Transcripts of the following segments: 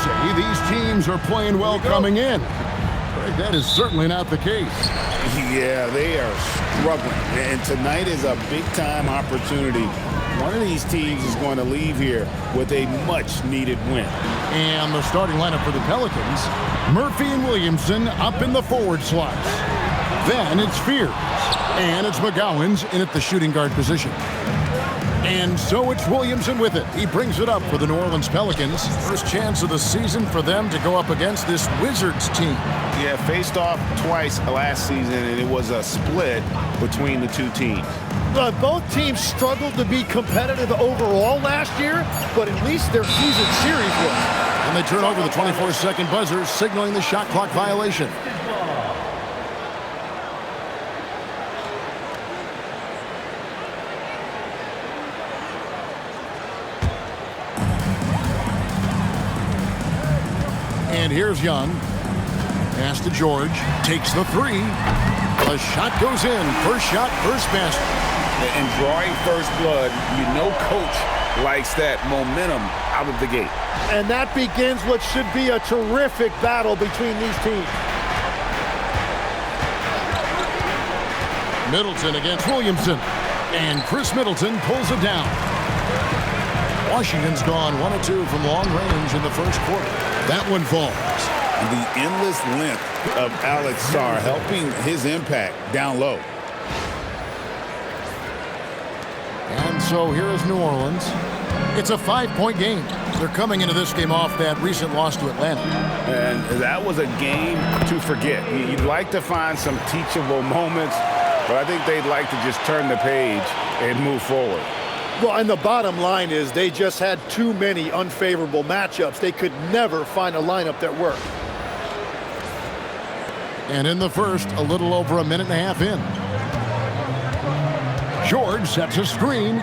say these teams are playing well coming in. But that is certainly not the case. Yeah, they are struggling. And tonight is a big-time opportunity. One of these teams is going to leave here with a much-needed win. And the starting lineup for the Pelicans, Murphy and Williamson up in the forward slots. Then it's Fears. And it's McGowan's in at the shooting guard position. And so it's Williamson with it. He brings it up for the New Orleans Pelicans. First chance of the season for them to go up against this Wizards team. Yeah, faced off twice last season, and it was a split between the two teams. Both teams struggled to be competitive overall last year, but at least their season series was. And they turn over the 24-second buzzer, signaling the shot clock violation. And here's Young. Pass to George. Takes the three. The shot goes in. First shot, first basket. And drawing first blood, you know coach likes that momentum out of the gate. And that begins what should be a terrific battle between these teams. Middleton against Williamson. And Chris Middleton pulls it down. Washington's gone 1 of 2 from long range in the first quarter. That one falls. The endless length of Alex Sarr helping his impact down low. And so here is New Orleans. It's a 5-point game. They're coming into this game off that recent loss to Atlanta. And that was a game to forget. You'd like to find some teachable moments, but I think they'd like to just turn the page and move forward. Well, and the bottom line is they just had too many unfavorable matchups. They could never find a lineup that worked. And in the first, a little over a minute and a half in. George sets a screen.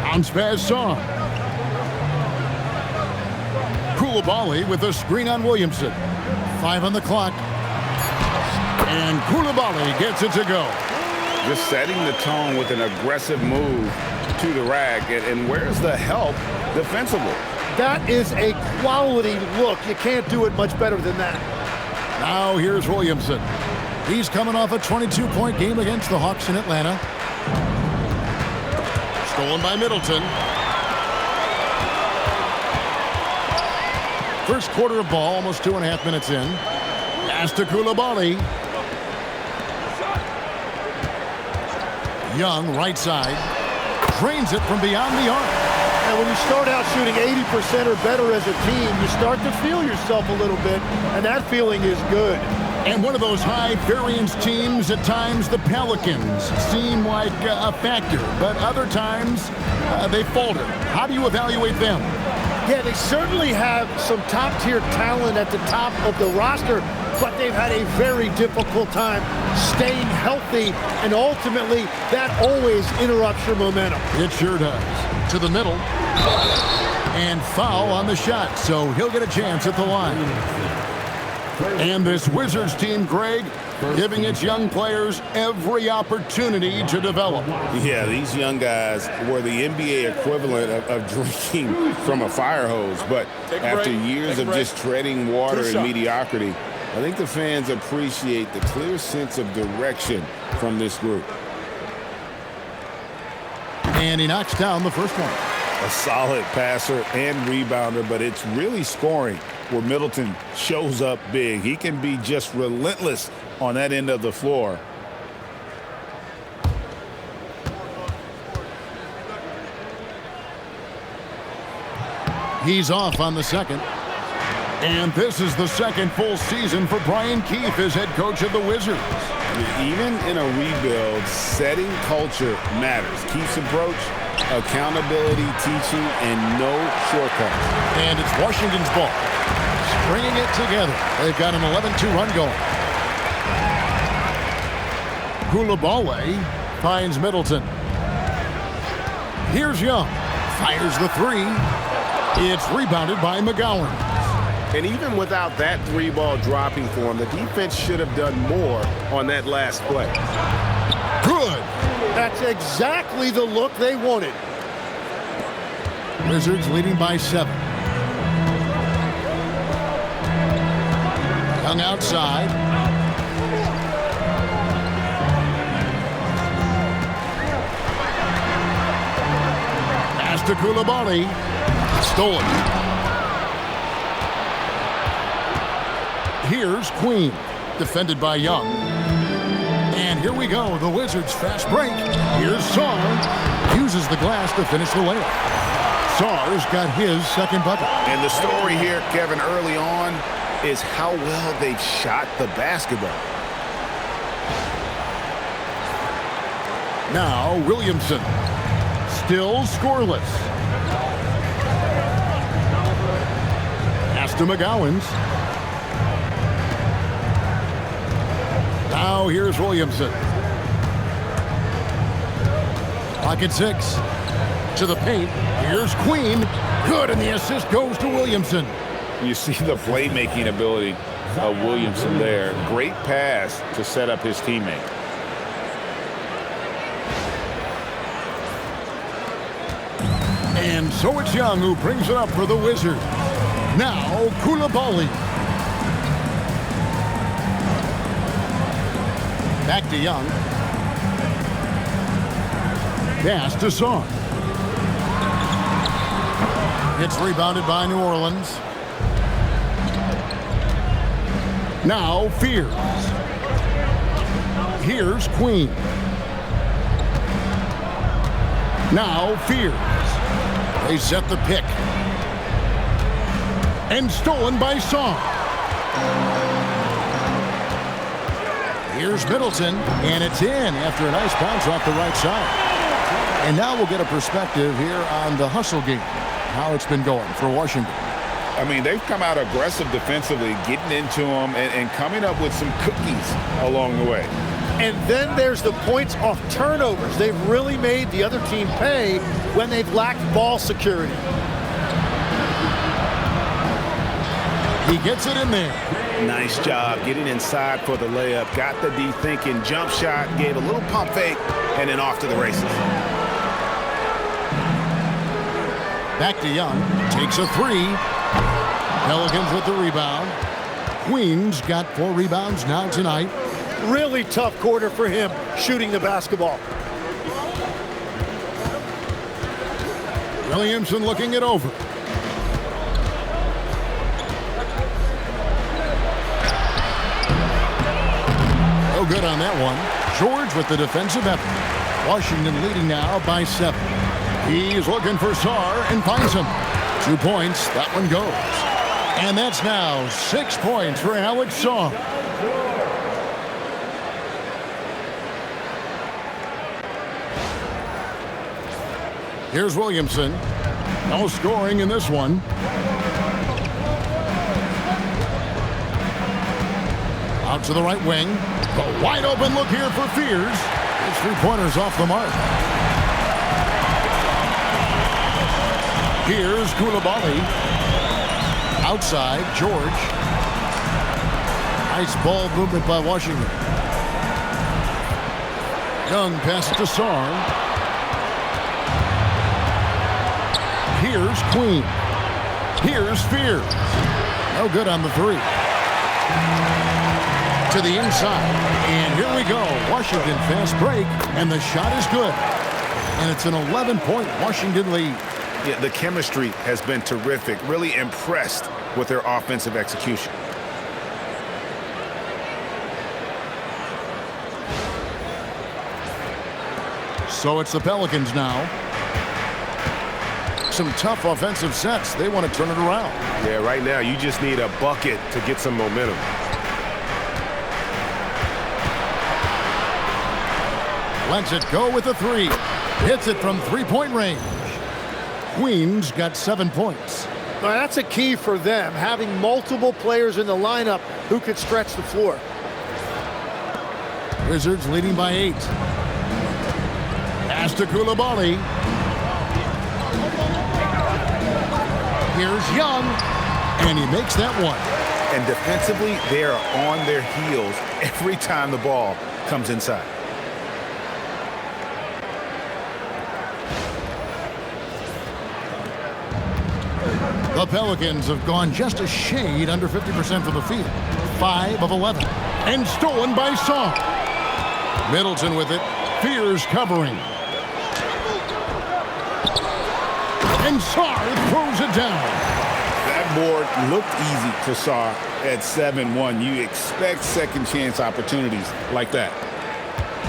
Bounce pass Sarr. Coulibaly with a screen on Williamson. 5 on the clock. And Coulibaly gets it to go. Just setting the tone with an aggressive move to the rack. And where's the help defensively? That is a quality look. You can't do it much better than that. Now here's Williamson. He's coming off a 22-point game against the Hawks in Atlanta. Stolen by Middleton. First quarter of ball, almost 2.5 minutes in. Pass to Coulibaly. Young, right side. Drains it from beyond the arc. And when you start out shooting 80% or better as a team, you start to feel yourself a little bit, and that feeling is good. And one of those high-variance teams, at times the Pelicans seem like a factor, but other times they falter. How do you evaluate them? Yeah, they certainly have some top-tier talent at the top of the roster, but they've had a very difficult time staying healthy, and ultimately that always interrupts your momentum. It sure does. To the middle. And foul on the shot, so he'll get a chance at the line. And this Wizards team, Greg, giving its young players every opportunity to develop. Yeah, these young guys were the NBA equivalent of drinking from a fire hose. But after years of just treading water and mediocrity, I think the fans appreciate the clear sense of direction from this group. And he knocks down the first one. A solid passer and rebounder, but it's really scoring where Middleton shows up big. He can be just relentless on that end of the floor. He's off on the second. And this is the second full season for Brian Keefe as head coach of the Wizards. Even in a rebuild, setting culture matters. Keefe's approach, accountability, teaching, and no shortcuts. And it's Washington's ball. Stringing it together. They've got an 11-2 run going. Coulibaly finds Middleton. Here's Young. Fires the three. It's rebounded by McGowan. And even without that three ball dropping for him, the defense should have done more on that last play. Good. That's exactly the look they wanted. Wizards leading by 7. Young outside. Pass to Coulibaly. Stolen. Here's Queen. Defended by Young. And here we go. The Wizards fast break. Here's Sarr. Uses the glass to finish the layup. Sarr's got his second bucket. And the story here, Kevin, early on is how well they've shot the basketball. Now Williamson. Still scoreless. Pass to McGowan's. Now here's Williamson. Pocket 6. To the paint. Here's Queen. Good, and the assist goes to Williamson. You see the playmaking ability of Williamson there. Great pass to set up his teammate. And so it's Young who brings it up for the Wizards. Now Coulibaly. Back to Young. Pass to Sarr. It's rebounded by New Orleans. Now Fears. Here's Queen. Now Fears. They set the pick. And stolen by Sarr. Here's Middleton, and it's in after a nice bounce off the right side. And now we'll get a perspective here on the hustle game, how it's been going for Washington. I mean, they've come out aggressive defensively, getting into them and coming up with some cookies along the way. And then there's the points off turnovers. They've really made the other team pay when they've lacked ball security. He gets it in there. Nice job getting inside for the layup. Got the D thinking, jump shot, gave a little pump fake, and then off to the races. Back to Young. Takes a 3. Pelicans with the rebound. Queen's got 4 rebounds now tonight. Really tough quarter for him shooting the basketball. Williamson looking it over. No good on that one. George with the defensive effort. Washington leading now by 7. He's looking for Sarr and finds him. 2 points. That one goes. And that's now 6 points for Alex Sarr. Here's Williamson. No scoring in this one. Out to the right wing. A wide open look here for Fears. His 3-pointers off the mark. Here's Coulibaly. Outside, George. Nice ball movement by Washington. Young passes to Sarr. Here's Queen. Here's Fears. No good on the 3. To the inside. And here we go. Washington fast break. And the shot is good. And it's an 11-point Washington lead. Yeah, the chemistry has been terrific. Really impressed with their offensive execution. So it's the Pelicans now. Some tough offensive sets. They want to turn it around. Yeah, right now you just need a bucket to get some momentum. Lets it go with a 3. Hits it from 3-point range. Queen's got 7 points. Now, that's a key for them, having multiple players in the lineup who could stretch the floor. Wizards leading by 8. Pass to Coulibaly. Here's Young, and he makes that one. And defensively, they are on their heels every time the ball comes inside. The Pelicans have gone just a shade under 50% from the field. 5 of 11. And stolen by Sarr. Middleton with it. Fears covering. And Sarr throws it down. That board looked easy for Sarr at 7-1. You expect second chance opportunities like that.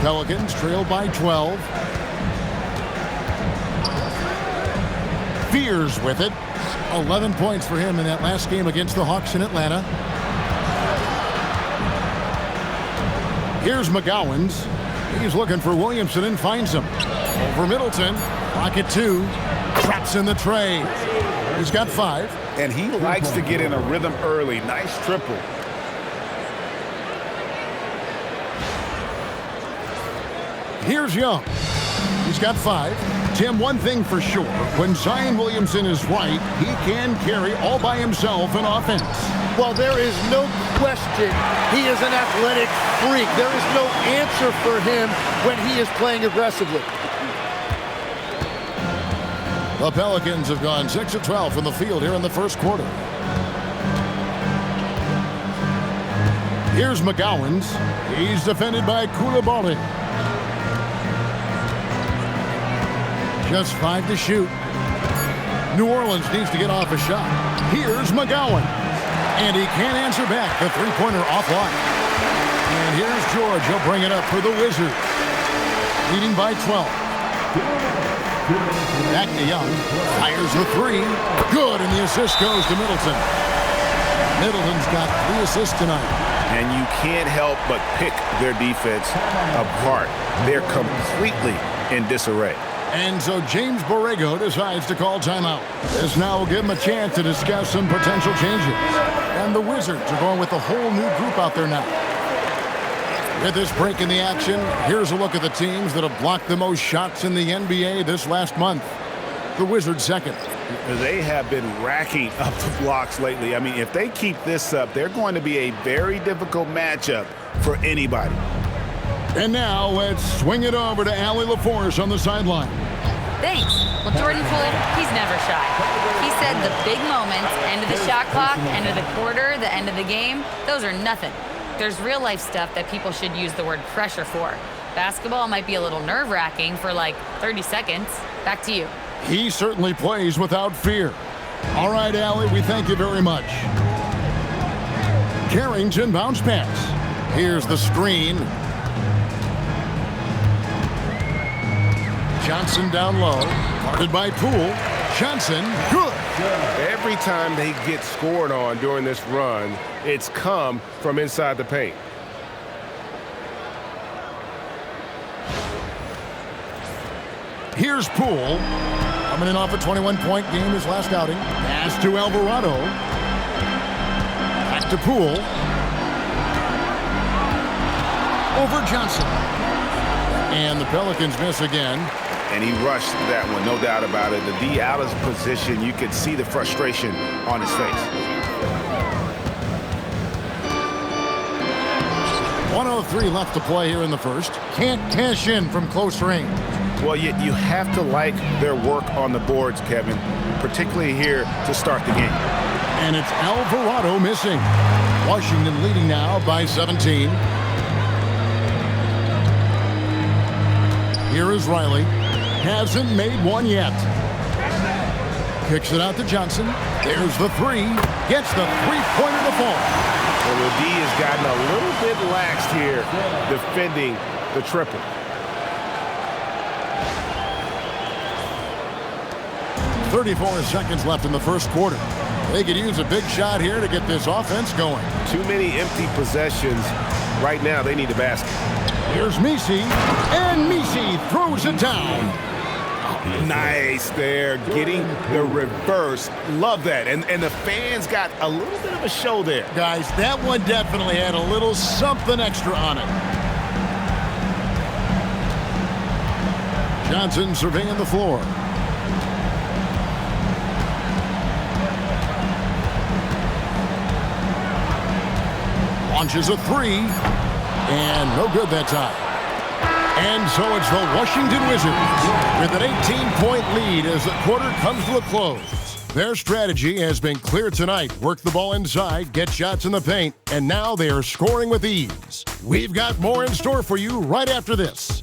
Pelicans trail by 12. Fears with it. 11 points for him in that last game against the Hawks in Atlanta. Here's McGowens. He's looking for Williamson and finds him. Over Middleton. Pocket 2. Traps in the tray. He's got 5. And he likes to get in a rhythm early. Nice triple. Here's Young. He's got 5. Tim, one thing for sure, when Zion Williamson is right, he can carry all by himself in offense. Well, there is no question he is an athletic freak. There is no answer for him when he is playing aggressively. The Pelicans have gone 6 of 12 from the field here in the first quarter. Here's McGowens. He's defended by Coulibaly. Just 5 to shoot. New Orleans needs to get off a shot. Here's McGowan. And he can't answer back. The three-pointer offline. And here's George. He'll bring it up for the Wizards. Leading by 12. Back to Young. Fires the 3. Good, and the assist goes to Middleton. Middleton's got 3 assists tonight. And you can't help but pick their defense apart. They're completely in disarray. And so James Borrego decides to call timeout. This now will give him a chance to discuss some potential changes. And the Wizards are going with a whole new group out there now. With this break in the action, here's a look at the teams that have blocked the most shots in the NBA this last month. The Wizards second. They have been racking up the blocks lately. I mean, if they keep this up, they're going to be a very difficult matchup for anybody. And now let's swing it over to Allie LaForce on the sideline. Thanks. Well, Jordan Poole, he's never shy. He said the big moments, end of the shot clock, end of the quarter, the end of the game, those are nothing. There's real-life stuff that people should use the word pressure for. Basketball might be a little nerve-wracking for like 30 seconds. Back to you. He certainly plays without fear. All right, Allie, we thank you very much. Carrington bounce pass. Here's the screen. Johnson down low. Guarded by Poole. Johnson, good. Every time they get scored on during this run, it's come from inside the paint. Here's Poole. Coming in off a 21-point game his last outing. Pass to Alvarado. Back to Poole. Over Johnson. And the Pelicans miss again. And he rushed that one, no doubt about it. The D out of position, you could see the frustration on his face. 1:03 left to play here in the first. Can't cash in from close range. Well, you have to like their work on the boards, Kevin, particularly here to start the game. And it's Alvarado missing. Washington leading now by 17. Here is Riley. Hasn't made one yet. Kicks it out to Johnson. There's the 3. Gets the three-pointer to fall. Well, the D has gotten a little bit laxed here defending the triple. .34 seconds left in the first quarter. They could use a big shot here to get this offense going. Too many empty possessions. Right now, they need a basket. Here's Messi, and Messi throws it down. Nice there, getting the reverse. Love that. And the fans got a little bit of a show there. Guys, that one definitely had a little something extra on it. Johnson surveying the floor. Launches a 3, and no good that time. And so it's the Washington Wizards with an 18-point lead as the quarter comes to a close. Their strategy has been clear tonight. Work the ball inside, get shots in the paint, and now they are scoring with ease. We've got more in store for you right after this.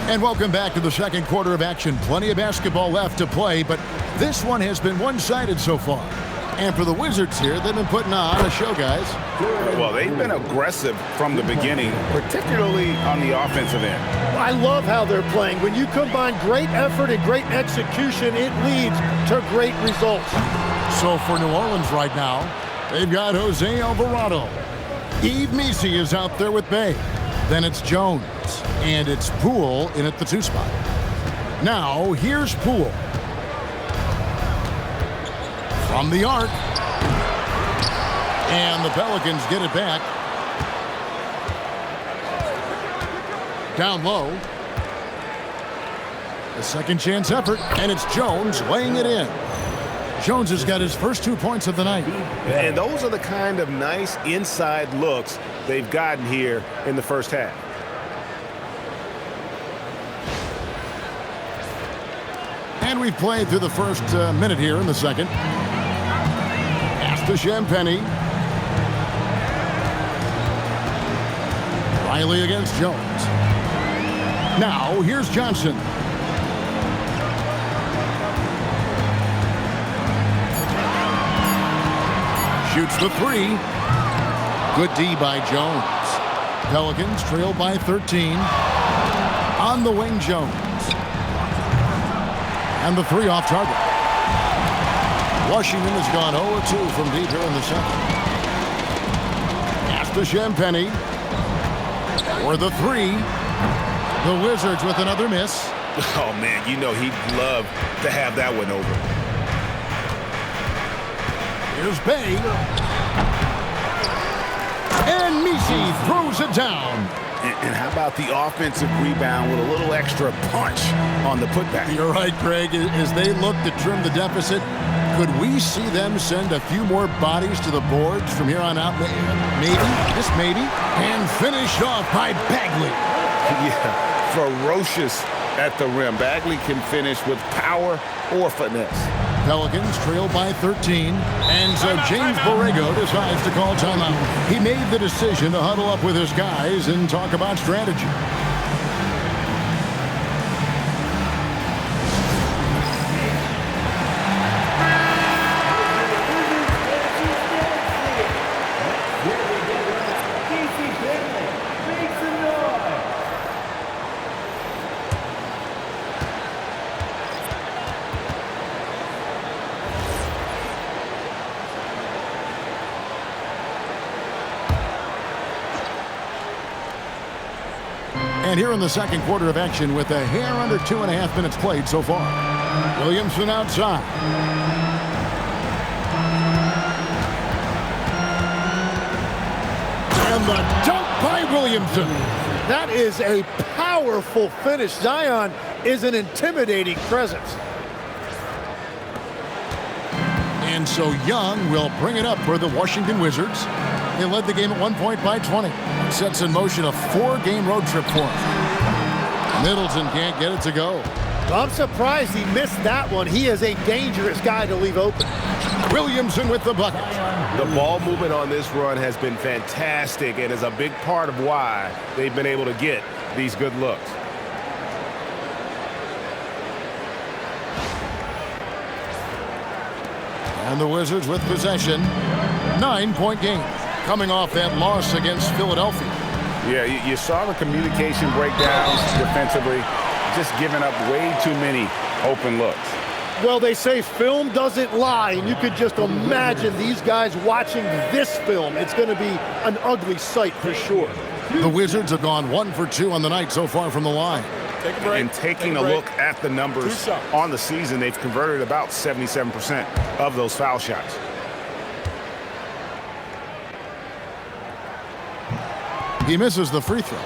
And welcome back to the second quarter of action. Plenty of basketball left to play, but this one has been one-sided so far. And for the Wizards here, they've been putting on a show, guys. Well, they've been aggressive from the beginning, particularly on the offensive end. I love how they're playing. When you combine great effort and great execution, it leads to great results. So for New Orleans right now, they've got Jose Alvarado. Yves Missi is out there with Bay. Then it's Jones, and it's Poole in at the 2 spot. Now, here's Poole. From the arc. And the Pelicans get it back. Down low. A second chance effort, and it's Jones laying it in. Jones has got his first 2 points of the night. And those are the kind of nice inside looks they've gotten here in the first half. And we've played through the first minute here in the second. Pass to Champagny. Riley against Jones. Now, here's Johnson. Shoots the 3. Good D by Jones. Pelicans trail by 13. On the wing, Jones. And the 3 off target. Washington has gone 0-2 from deep here in the second. Pass to Champagny. For the 3. The Wizards with another miss. Oh, man, you know he'd love to have that one over. Here's Bay. And Missi throws it down. And how about the offensive rebound with a little extra punch on the putback? You're right, Greg. As they look to trim the deficit, could we see them send a few more bodies to the boards from here on out? Maybe, just maybe. And finished off by Bagley. Yeah, ferocious at the rim. Bagley can finish with power or finesse. Pelicans trail by 13, and so James Borrego decides to call timeout. He made the decision to huddle up with his guys and talk about strategy. And here in the second quarter of action with a hair under 2.5 minutes played so far. Williamson outside. And the dunk by Williamson. That is a powerful finish. Zion is an intimidating presence. And so Young will bring it up for the Washington Wizards. They led the game at 1 point by 20. Sets in motion a 4-game road trip for him. Middleton can't get it to go. I'm surprised he missed that one. He is a dangerous guy to leave open. Williamson with the bucket. The ball movement on this run has been fantastic and is a big part of why they've been able to get these good looks. And the Wizards with possession. 9-point game. Coming off that loss against Philadelphia. Yeah, you saw the communication breakdowns defensively, just giving up way too many open looks. Well, they say film doesn't lie, and you could just imagine these guys watching this film. It's going to be an ugly sight for sure. The Wizards have gone 1 for 2 on the night so far from the line. And taking a look at the numbers on the season, they've converted about 77% of those foul shots. He misses the free throw.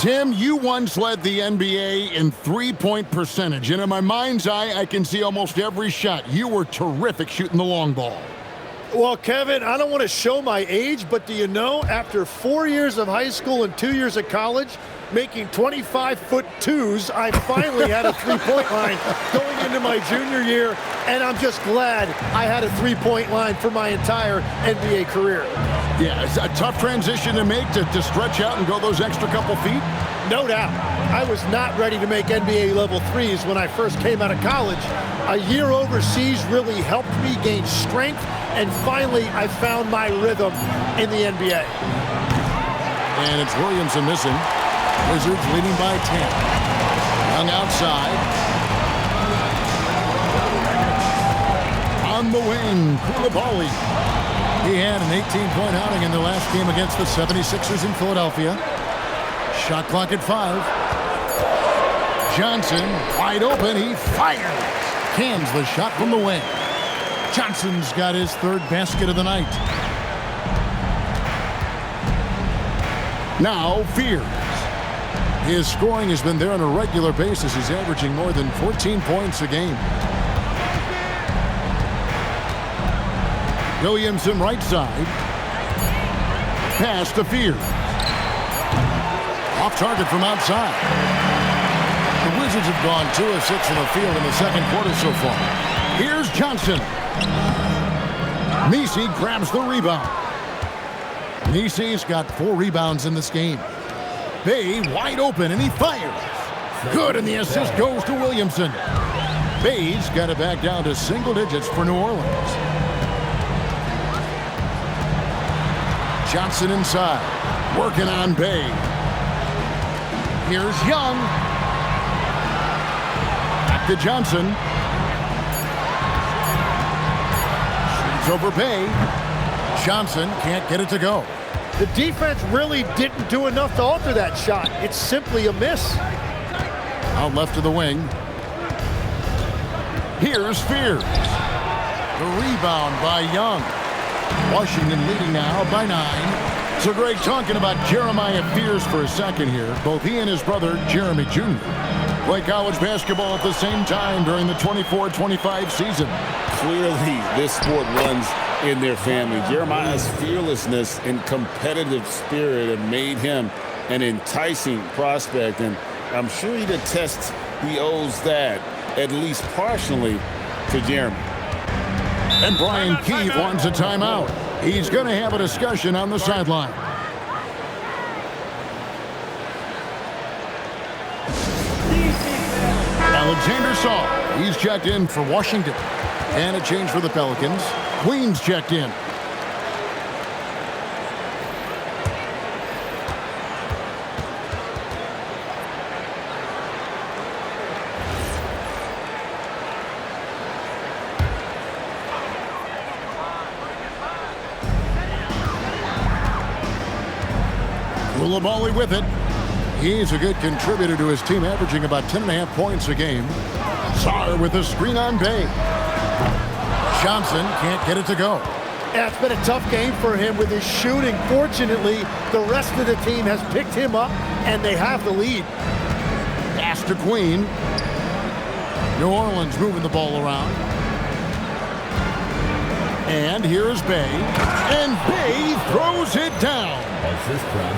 Tim, you once led the NBA in three-point percentage, and in my mind's eye, I can see almost every shot. You were terrific shooting the long ball. Well, Kevin, I don't want to show my age, but do you know, after 4 years of high school and 2 years of college, making 25-foot twos, I finally had a three-point line going into my junior year, and I'm just glad I had a three-point line for my entire NBA career. Yeah, it's a tough transition to make to stretch out and go those extra couple feet. No doubt. I was not ready to make NBA level threes when I first came out of college. A year overseas really helped me gain strength, and finally I found my rhythm in the NBA. And it's Williamson missing. Wizards leading by 10. Young outside. On the wing, Coulibaly. He had an 18-point outing in the last game against the 76ers in Philadelphia. Shot clock at 5. Johnson, wide open, he fires. Cans the shot from the wing. Johnson's got his third basket of the night. Now, Fears. His scoring has been there on a regular basis. He's averaging more than 14 points a game. Williamson right side. Pass to Fears. Off target from outside. The Wizards have gone 2 of 6 from the field in the second quarter so far. Here's Johnson. Nisi grabs the rebound. Nisi's got 4 rebounds in this game. Bay wide open, and he fires. Good, and the assist goes to Williamson. Bay's got it back down to single digits for New Orleans. Johnson inside, working on Bay. Here's Young. Back to Johnson. Shoots over Bay. Johnson can't get it to go. The defense really didn't do enough to alter that shot. It's simply a miss. Out left of the wing. Here's Fears. The rebound by Young. Washington leading now by 9. So Greg, talking about Jeremiah Fears for a second here. Both he and his brother, Jeremy Jr., play college basketball at the same time during the 24-25 season. Clearly, this sport runs in their family. Jeremiah's fearlessness and competitive spirit have made him an enticing prospect, and I'm sure he'd attest he owes that, at least partially, to Jeremy. And Brian Keefe wants a timeout. He's going to have a discussion on the sideline. Alexander Sarr, he's checked in for Washington. And a change for the Pelicans. Queens checked in. Coulibaly with it. He's a good contributor to his team, averaging about 10.5 points a game. Sarr with a screen on Bay. Johnson can't get it to go. Yeah, it's been a tough game for him with his shooting. Fortunately, the rest of the team has picked him up, and they have the lead. Pass to Queen. New Orleans moving the ball around. And here's Bay. And Bay throws it down.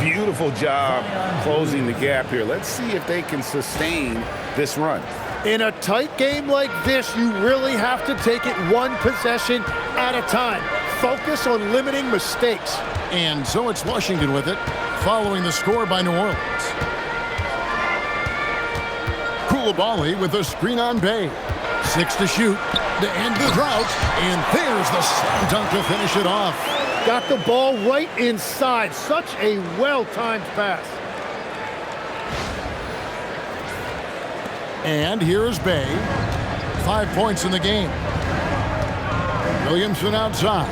Beautiful job closing the gap here. Let's see if they can sustain this run. In a tight game like this, you really have to take it one possession at a time. Focus on limiting mistakes. And so it's Washington with it, following the score by New Orleans. Coulibaly with a screen on Bay. 6 to shoot to end the drought. And there's the slam dunk to finish it off. Got the ball right inside. Such a well-timed pass. And here's Bay. 5 points in the game. Williamson outside.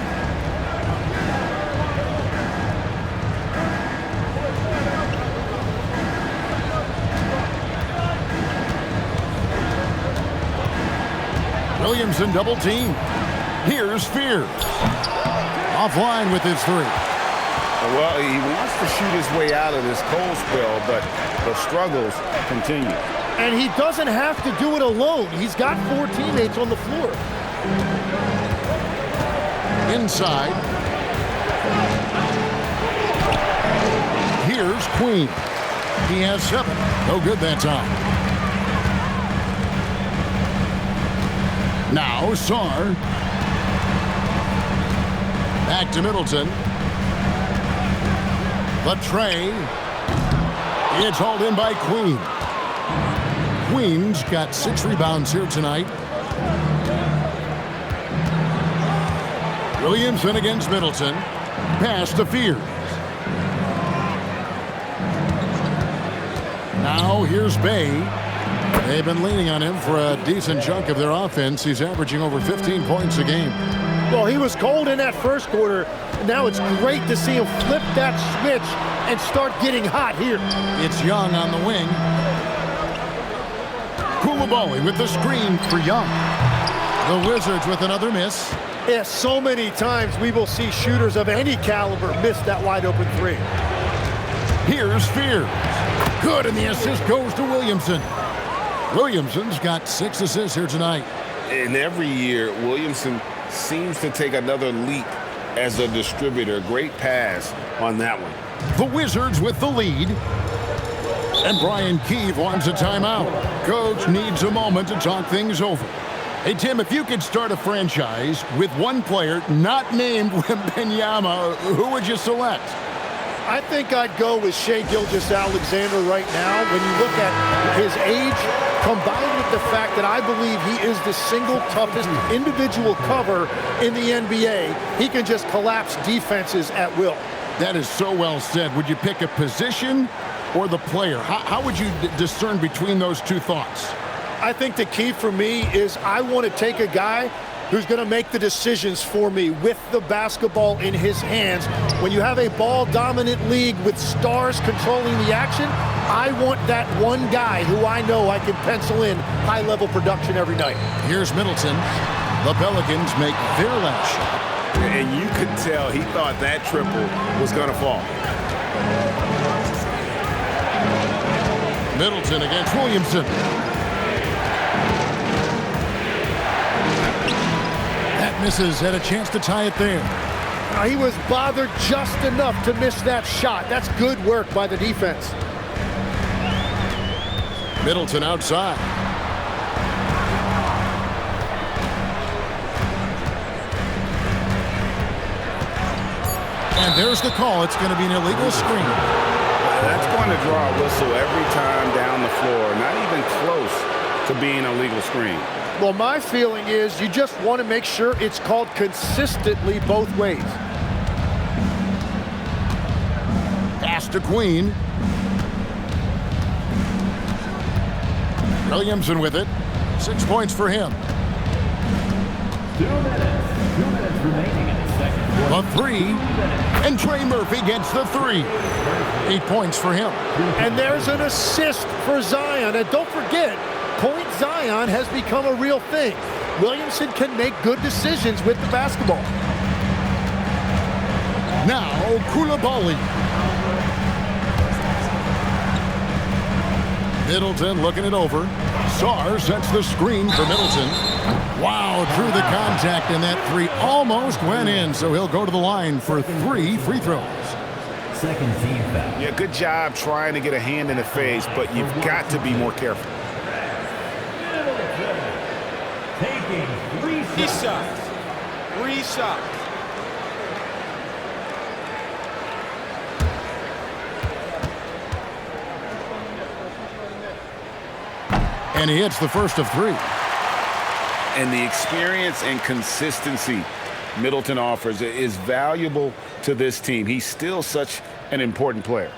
Williamson double team. Here's Fears. Offline with his 3. Well, he wants to shoot his way out of this cold spell, but the struggles continue. And he doesn't have to do it alone. He's got 4 teammates on the floor. Inside. Here's Queen. He has 7. No good that time. Now Sarr. Back to Middleton. The Trae. It's hauled in by Queen. Queen's got 6 rebounds here tonight. Williamson against Middleton. Pass to Fears. Now here's Bay. They've been leaning on him for a decent chunk of their offense. He's averaging over 15 points a game. Well, he was cold in that first quarter. Now it's great to see him flip that switch and start getting hot here. It's Young on the wing. Coulibaly with the screen for Young. The Wizards with another miss. Yeah, so many times we will see shooters of any caliber miss that wide open 3. Here's Fears. Good, and the assist goes to Williamson. Williamson's got 6 assists here tonight. And every year, Williamson seems to take another leap as a distributor. Great pass on that one. The Wizards with the lead. And Brian Keefe wants a timeout. Coach needs a moment to talk things over. Hey, Tim, if you could start a franchise with one player not named Wembanyama, who would you select? I think I'd go with Shai Gilgeous-Alexander right now. When you look at his age, combined with the fact that I believe he is the single toughest individual cover in the NBA, he can just collapse defenses at will. That is so well said. Would you pick a position or the player? How would you discern between those two thoughts? I think the key for me is I want to take a guy who's going to make the decisions for me with the basketball in his hands. When you have a ball-dominant league with stars controlling the action, I want that one guy who I know I can pencil in high-level production every night. Here's Middleton. The Pelicans make their last shot. And you could tell he thought that triple was going to fall. Middleton against Williamson. That misses, had a chance to tie it there. He was bothered just enough to miss that shot. That's good work by the defense. Middleton outside. And there's the call. It's going to be an illegal screen. That's going to draw a whistle every time down the floor. Not even close to being a legal screen. Well, my feeling is you just want to make sure it's called consistently both ways. Pass to Queen. Williamson with it. 6 points for him. 2 minutes remaining in the second quarter. A 3. And Trey Murphy gets the 3. 8 points for him. And there's an assist for Zion. And don't forget, Point Zion has become a real thing. Williamson can make good decisions with the basketball. Now, Coulibaly. Middleton looking it over. Sarr sets the screen for Middleton. Wow, through the contact, and that 3 almost went in, so he'll go to the line for 3 free throws. Second team foul. Yeah, good job trying to get a hand in the face, but you've got to be more careful. Taking 3 shots. 3 shots. And he hits the first of 3. And the experience and consistency Middleton offers is valuable to this team. He's still such an important player.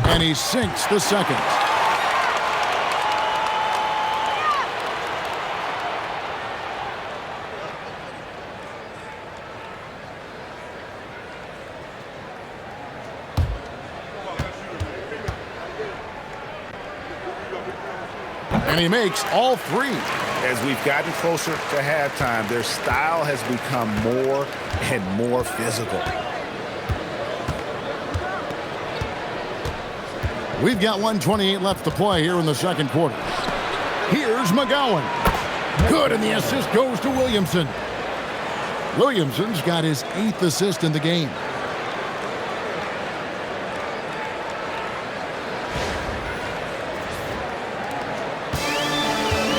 And he sinks the second. And he makes all three. As we've gotten closer to halftime, their style has become more and more physical. We've got 1:28 left to play here in the second quarter. Here's McCollum. Good, and the assist goes to Williamson. Williamson's got his 8th assist in the game.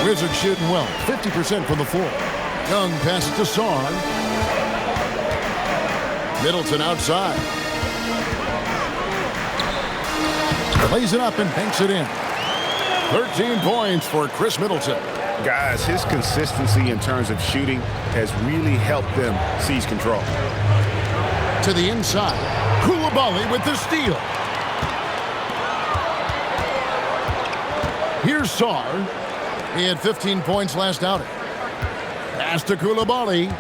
Wizards shooting well, 50% from the floor. Young passes to Sarr. Middleton outside. Plays it up and banks it in. 13 points for Chris Middleton. Guys, his consistency in terms of shooting has really helped them seize control. To the inside. Coulibaly with the steal. Here's Sarr. He had 15 points last outing. Pass to Coulibaly.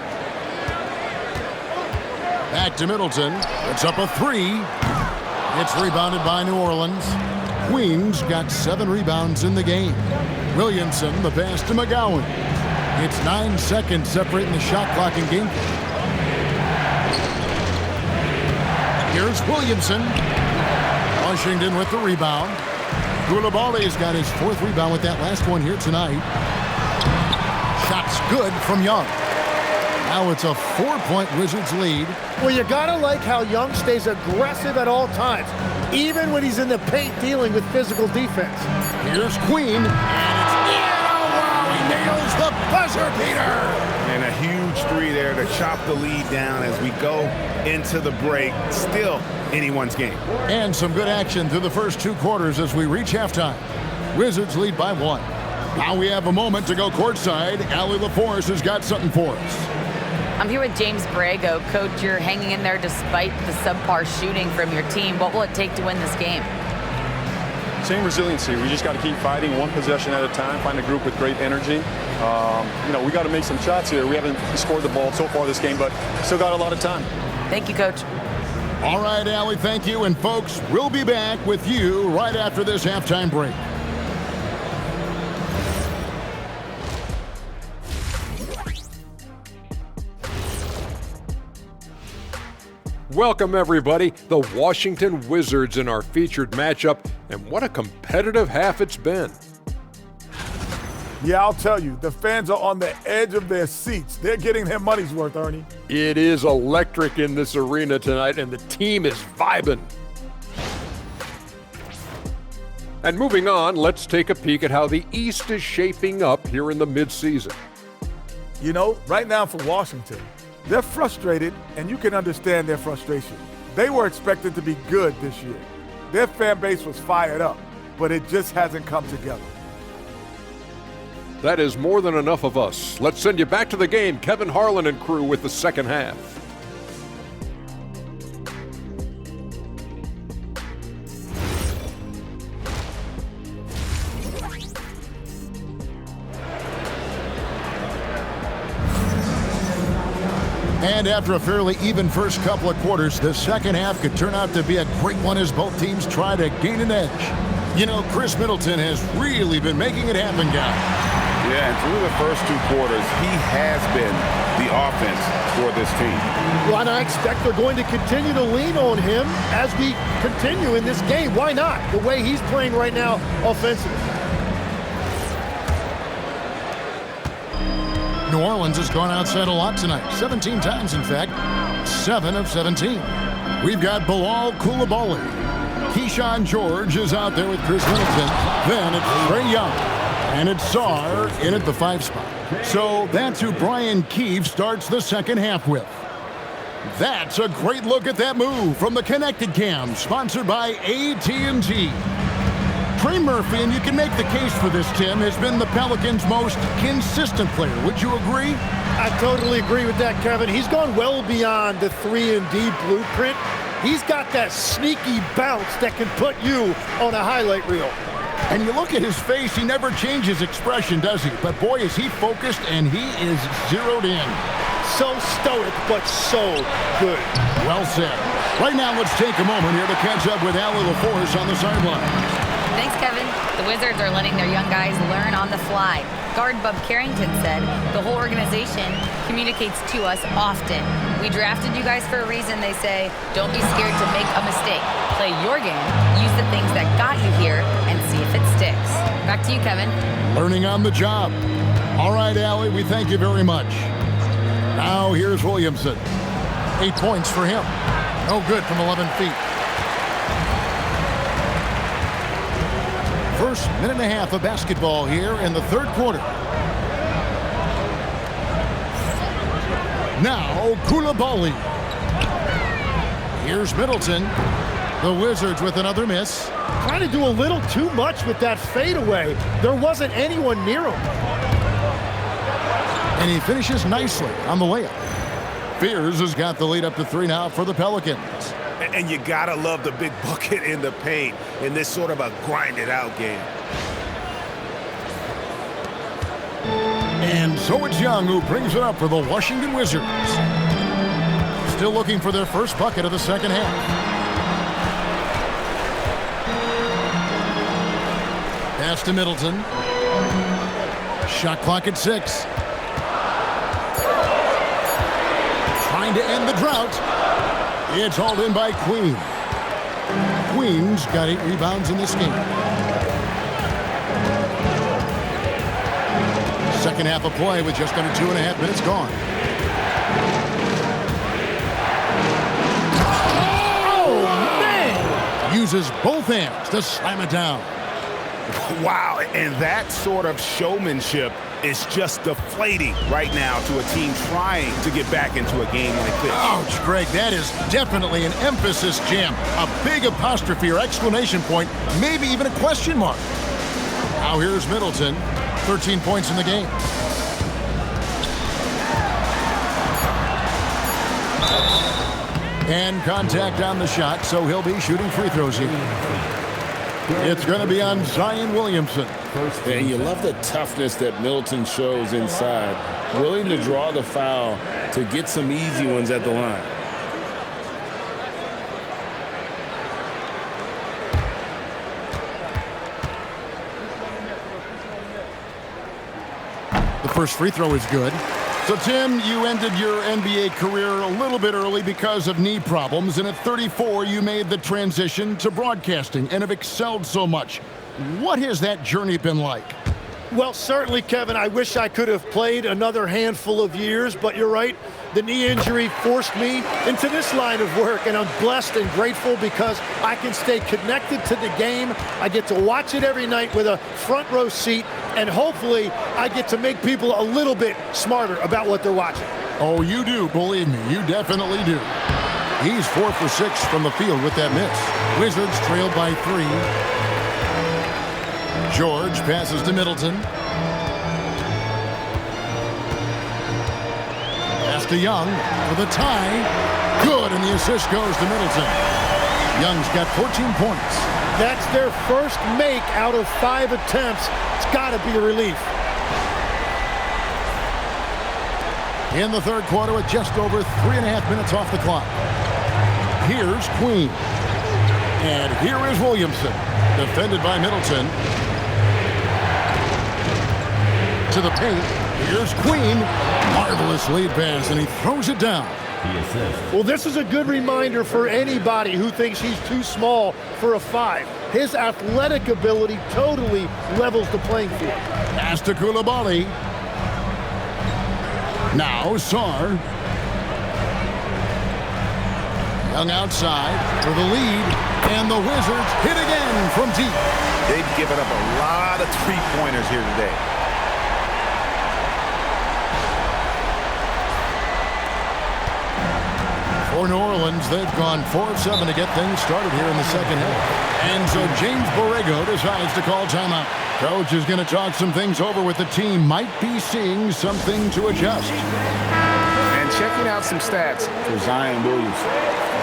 Back to Middleton. It's up a 3. It's rebounded by New Orleans. Queens got 7 rebounds in the game. Williamson, the pass to McCollum. It's 9 seconds separating the shot clock and game. Here's Williamson. Washington with the rebound. Coulibaly's got his 4th rebound with that last one here tonight. Shot's good from Young. Now it's a 4-point Wizards lead. Well, you gotta like how Young stays aggressive at all times, even when he's in the paint dealing with physical defense. Here's Queen, and it's in. Oh, wow, he nails the buzzer beater. And a huge 3 there to chop the lead down as we go into the break. Still anyone's game. And some good action through the first 2 quarters as we reach halftime. Wizards lead by 1. Now we have a moment to go courtside. Allie LaForce has got something for us. I'm here with James Borrego. Coach, you're hanging in there despite the subpar shooting from your team. What will it take to win this game? Same resiliency. We just got to keep fighting one possession at a time, find a group with great energy. We got to make some shots here. We haven't scored the ball so far this game, but still got a lot of time. Thank you, Coach. All right, Allie, thank you. And, folks, we'll be back with you right after this halftime break. Welcome, everybody. The Washington Wizards in our featured matchup, and what a competitive half it's been. Yeah, I'll tell you, the fans are on the edge of their seats. They're getting their money's worth, Ernie. It is electric in this arena tonight, and the team is vibing. And moving on, let's take a peek at how the East is shaping up here in the midseason. You know, right now for Washington, they're frustrated, and you can understand their frustration. They were expected to be good this year. Their fan base was fired up, but it just hasn't come together. That is more than enough of us. Let's send you back to the game, Kevin Harlan and crew with the second half. And after a fairly even first couple of quarters, the second half could turn out to be a great one as both teams try to gain an edge. You know, Chris Middleton has really been making it happen, guys. Yeah, and through the first 2 quarters, he has been the offense for this team. Well, and I expect they're going to continue to lean on him as we continue in this game. Why not? The way he's playing right now offensively. New Orleans has gone outside a lot tonight. 17 times, in fact. 7 of 17. We've got Bilal Coulibaly. Keyshawn George is out there with Chris Middleton. Then it's Trae Young. And it's Sarr in at the 5 spot. So that's who Brian Keefe starts the second half with. That's a great look at that move from the Connected Cam, sponsored by AT&T. Trey Murphy, and you can make the case for this, Tim, has been the Pelicans' most consistent player. Would you agree? I totally agree with that, Kevin. He's gone well beyond the 3-and-D blueprint. He's got that sneaky bounce that can put you on a highlight reel. And you look at his face, he never changes expression, does he? But boy, is he focused, and he is zeroed in. So stoic, but so good. Well said. Right now, let's take a moment here to catch up with Allie LaForce on the sideline. Thanks, Kevin. The Wizards are letting their young guys learn on the fly. Guard Bub Carrington said, the whole organization communicates to us often. We drafted you guys for a reason, they say. Don't be scared to make a mistake. Play your game, use the things that got you here, and see if it sticks. Back to you, Kevin. Learning on the job. All right, Allie, we thank you very much. Now here's Williamson. 8 points for him. No good from 11 feet. First minute and a half of basketball here in the third quarter. Now Coulibaly. Here's Middleton. The Wizards with another miss. Trying to do a little too much with that fadeaway. There wasn't anyone near him. And he finishes nicely on the layup. Fears has got the lead up to 3 now for the Pelicans. And you gotta love the big bucket in the paint in this sort of a grinded-out game. And so it's Young who brings it up for the Washington Wizards. Still looking for their first bucket of the second half. Pass to Middleton. Shot clock at 6. Trying to end the drought. It's hauled in by Queen. Queen's got 8 rebounds in this game. Second half of play with just under 2.5 minutes gone. Oh, man! Uses both hands to slam it down. Wow, and that sort of showmanship is just deflating right now to a team trying to get back into a game like this. Ouch, Greg, that is definitely an emphasis jam. A big apostrophe or exclamation point, maybe even a question mark. Now here's Middleton, 13 points in the game. And contact on the shot, so he'll be shooting free throws here. It's going to be on Zion Williamson. And you love the toughness that Middleton shows inside. Willing to draw the foul to get some easy ones at the line. The first free throw is good. So, Tim, you ended your NBA career a little bit early because of knee problems, and at 34, you made the transition to broadcasting and have excelled so much. What has that journey been like? Well, certainly, Kevin, I wish I could have played another handful of years, but you're right. The knee injury forced me into this line of work, and I'm blessed and grateful because I can stay connected to the game. I get to watch it every night with a front row seat, and hopefully I get to make people a little bit smarter about what they're watching. Oh, you do, believe me, you definitely do. He's 4 for 6 from the field with that miss. Wizards trailed by 3. George passes to Middleton. Pass to Young for the tie. Good, and the assist goes to Middleton. Young's got 14 points. That's their first make out of 5 attempts. It's got to be a relief. In the third quarter with just over 3.5 minutes off the clock. Here's Queen. And here is Williamson. Defended by Middleton. To the paint. Here's Queen. Marvelous lead pass, and he throws it down. Well, this is a good reminder for anybody who thinks he's too small for a 5. His athletic ability totally levels the playing field. Pass to Coulibaly. Now Sarr. Young outside for the lead, and the Wizards hit again from deep. They've given up a lot of three-pointers here today. For New Orleans, they've gone 4 of 7 to get things started here in the second half. And so James Borrego decides to call timeout. Coach is going to talk some things over with the team. Might be seeing something to adjust. And checking out some stats for Zion Williamson.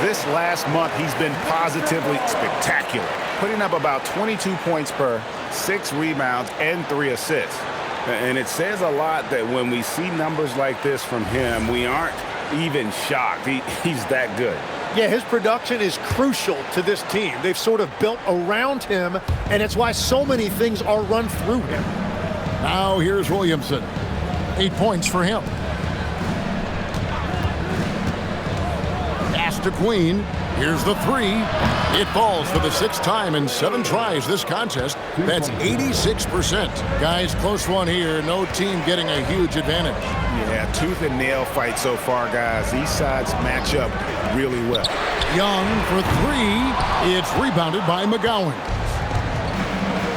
This last month, he's been positively spectacular, putting up about 22 points per, 6 rebounds, and 3 assists. And it says a lot that when we see numbers like this from him, we aren't even shocked. He's that good. Yeah, his production is crucial to this team. They've sort of built around him, and it's why so many things are run through him. Now here's Williamson. 8 points for him. Pass to Queen. Here's the three. It falls for the 6th time in 7 tries this contest. That's 86%. Guys, close one here. No team getting a huge advantage. Yeah, tooth and nail fight so far, guys. These sides match up really well. Young for 3. It's rebounded by McGowan.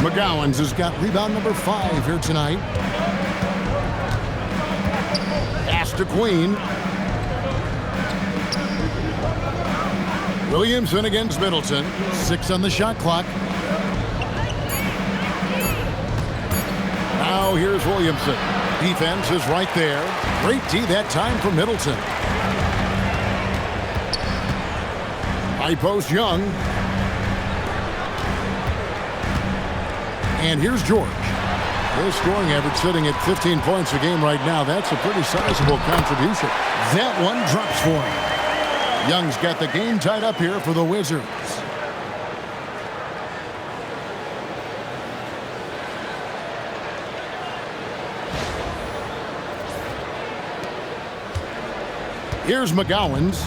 McGowan's has got rebound number 5 here tonight. Pass to Queen. Williamson against Middleton. 6 on the shot clock. Now here's Williamson. Defense is right there. Great D that time for Middleton. High post Young. And here's George. His scoring average sitting at 15 points a game right now. That's a pretty sizable contribution. That one drops for him. Young's got the game tied up here for the Wizards. Here's McGowan's.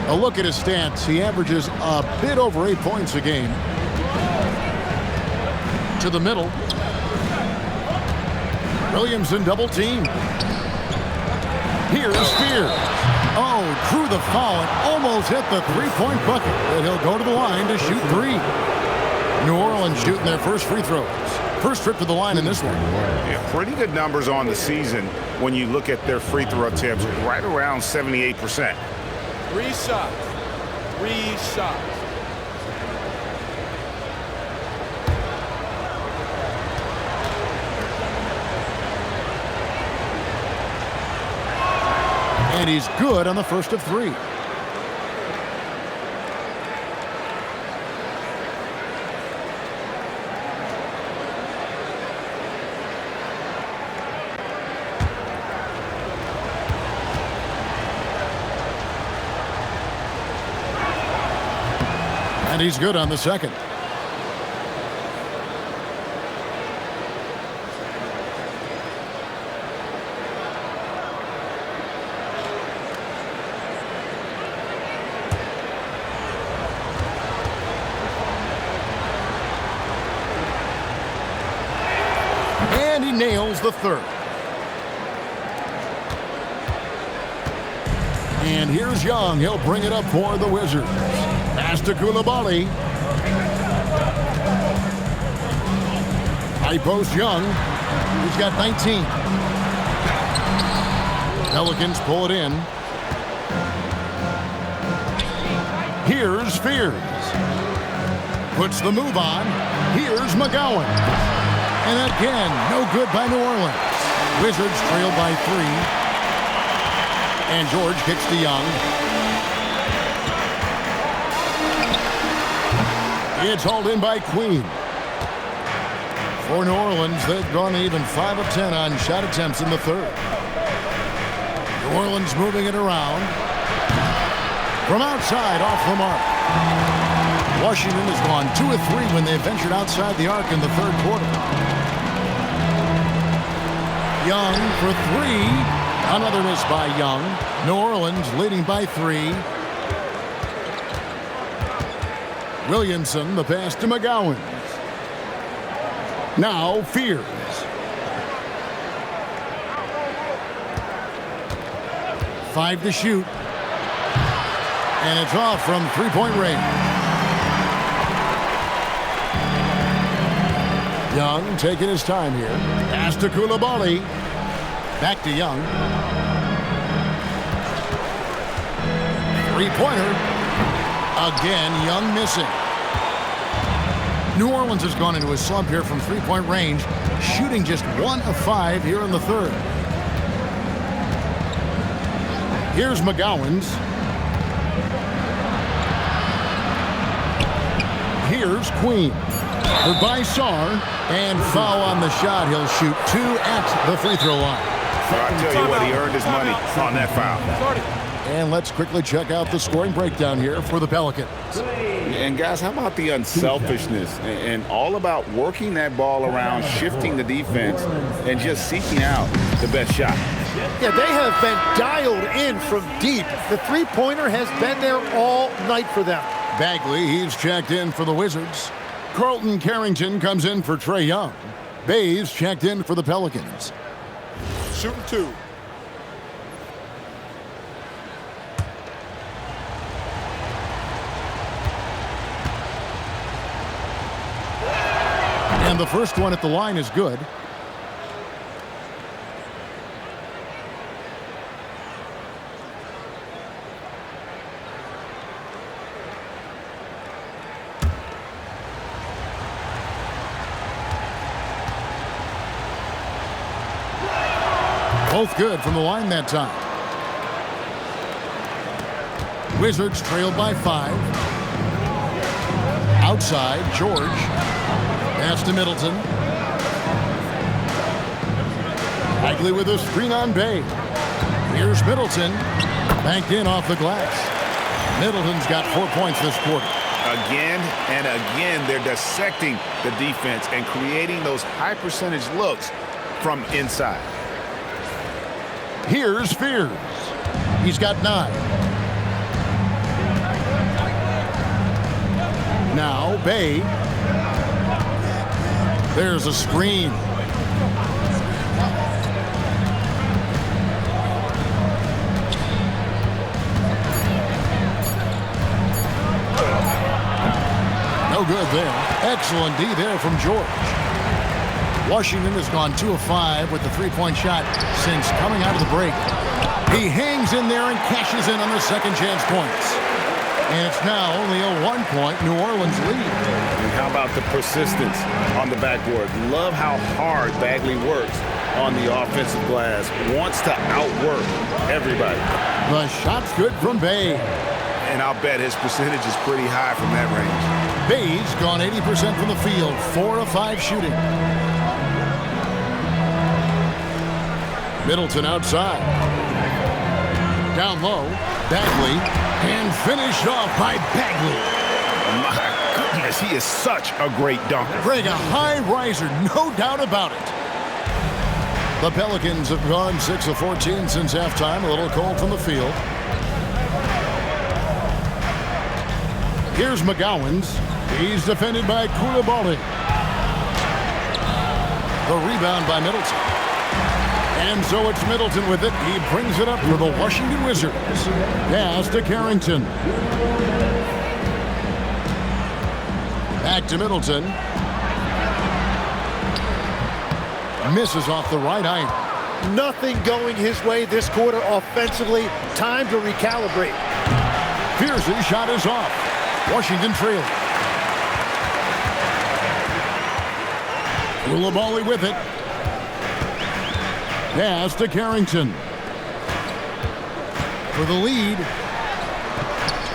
A look at his stats. He averages a bit over 8 points a game. To the middle. Williamson double team. Here's Spears. Oh, drew the foul and almost hit the 3-point bucket. But he'll go to the line to shoot 3. New Orleans shooting their first free throws. First trip to the line in this one. Yeah, pretty good numbers on the season when you look at their free throw attempts, right around 78%. 3 shots. 3 shots. And he's good on the first of 3. And he's good on the second. And he nails the third. And here's Young. He'll bring it up for the Wizards. Pass to Coulibaly. High post Young. He's got 19. Pelicans pull it in. Here's Spears. Puts the move on. Here's McGowan. And again, no good by New Orleans. Wizards trail by 3. And George kicks to Young. It's hauled in by Queen. For New Orleans, they've gone even 5 of 10 on shot attempts in the third. New Orleans moving it around. From outside, off the mark. Washington has gone 2 of 3 when they ventured outside the arc in the third quarter. Young for 3. Another miss by Young. New Orleans leading by 3. Williamson, the pass to McGowan. Now Fears. Five to shoot. And it's off from 3-point range. Young taking his time here. Pass to Coulibaly. Back to Young. Three-pointer. Again, Young missing. New Orleans has gone into a slump here from 3-point range, shooting just 1 of 5 here in the third. Here's McGowan's. Here's Queen. By Sarr, and foul on the shot. He'll shoot 2 at the free throw line. I'll tell you what, he earned his money on that foul. And let's quickly check out the scoring breakdown here for the Pelicans. And guys, how about the unselfishness and all about working that ball around, shifting the defense, and just seeking out the best shot? Yeah, they have been dialed in from deep. The three-pointer has been there all night for them. Bagley, he's checked in for the Wizards. Carlton Carrington comes in for Trae Young. Bays checked in for the Pelicans. Shooting 2. And the first one at the line is good. Both good from the line that time. Wizards trailed by 5. Outside, George. Pass to Middleton. Bagley with a screen on Bay. Here's Middleton. Banked in off the glass. Middleton's got 4 points this quarter. Again and again, they're dissecting the defense and creating those high percentage looks from inside. Here's Fears. He's got 9. Now Bay. There's a screen. No good there. Excellent D there from George. Washington has gone 2 of 5 with the three-point shot since coming out of the break. He hangs in there and cashes in on the second chance points. And it's now only a 1-point New Orleans lead. And how about the persistence on the backboard? Love how hard Bagley works on the offensive glass. Wants to outwork everybody. The shot's good from Bay. And I'll bet his percentage is pretty high from that range. Bay's gone 80% from the field, 4 of 5 shooting. Middleton outside. Down low, Bagley, and finished off by Bagley. My goodness, he is such a great dunker. Greg, a high riser, no doubt about it. The Pelicans have gone 6 of 14 since halftime, a little cold from the field. Here's McGowan's. He's defended by Coulibaly. The rebound by Middleton. And so it's Middleton with it. He brings it up for the Washington Wizards. Pass to Carrington. Back to Middleton. Misses off the right iron. Nothing going his way this quarter offensively. Time to recalibrate. Pierce's shot is off. Washington trailing. Coulibaly with it. Pass to Carrington. For the lead.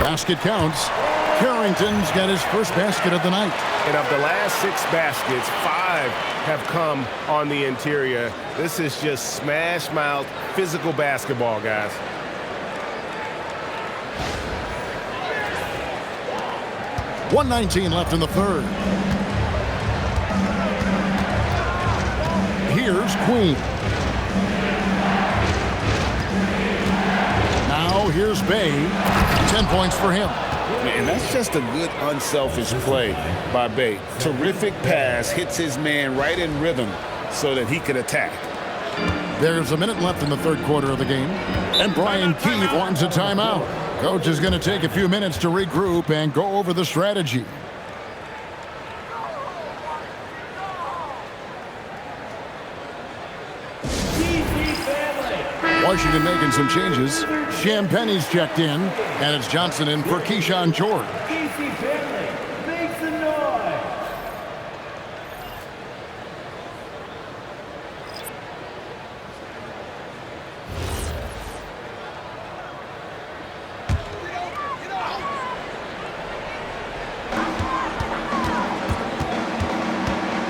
Basket counts. Carrington's got his first basket of the night. And of the last 6 baskets, 5 have come on the interior. This is just smash mouth physical basketball, guys. .119 left in the third. Here's Queen. Now here's Bay. 10 points for him. And that's just a good unselfish play by Bay. Terrific pass, hits his man right in rhythm so that he could attack. There's a minute left in the third quarter of the game. And Brian Keefe wants a timeout. Coach is going to take a few minutes to regroup and go over the strategy. Washington making some changes. Champagne's checked in, and it's Johnson in for Keyshawn George. Make some noise.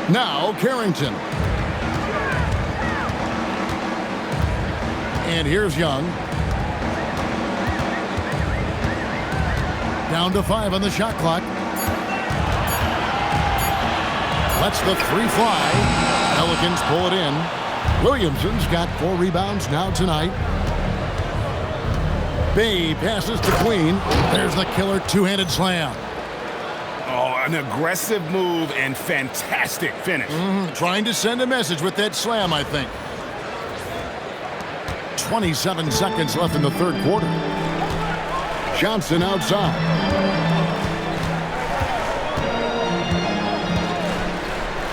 Now Carrington. And here's Young. Down to 5 on the shot clock. Lets the 3 fly. Pelicans pull it in. Williamson's got 4 rebounds now tonight. Bay passes to Queen. There's the killer two-handed slam. Oh, an aggressive move and fantastic finish. Trying to send a message with that slam, I think. 27 seconds left in the third quarter. Johnson outside.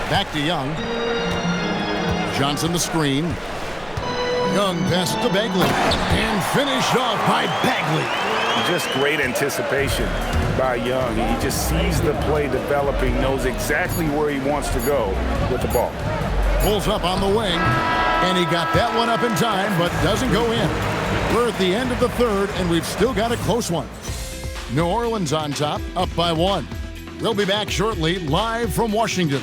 Back to Young. Johnson the screen. Young passes to Bagley. And finished off by Bagley. Just great anticipation by Young. He just sees the play developing, knows exactly where he wants to go with the ball. Pulls up on the wing. And he got that one up in time, but doesn't go in. We're at the end of the third, and we've still got a close one. New Orleans on top, up by 1. We'll be back shortly, live from Washington.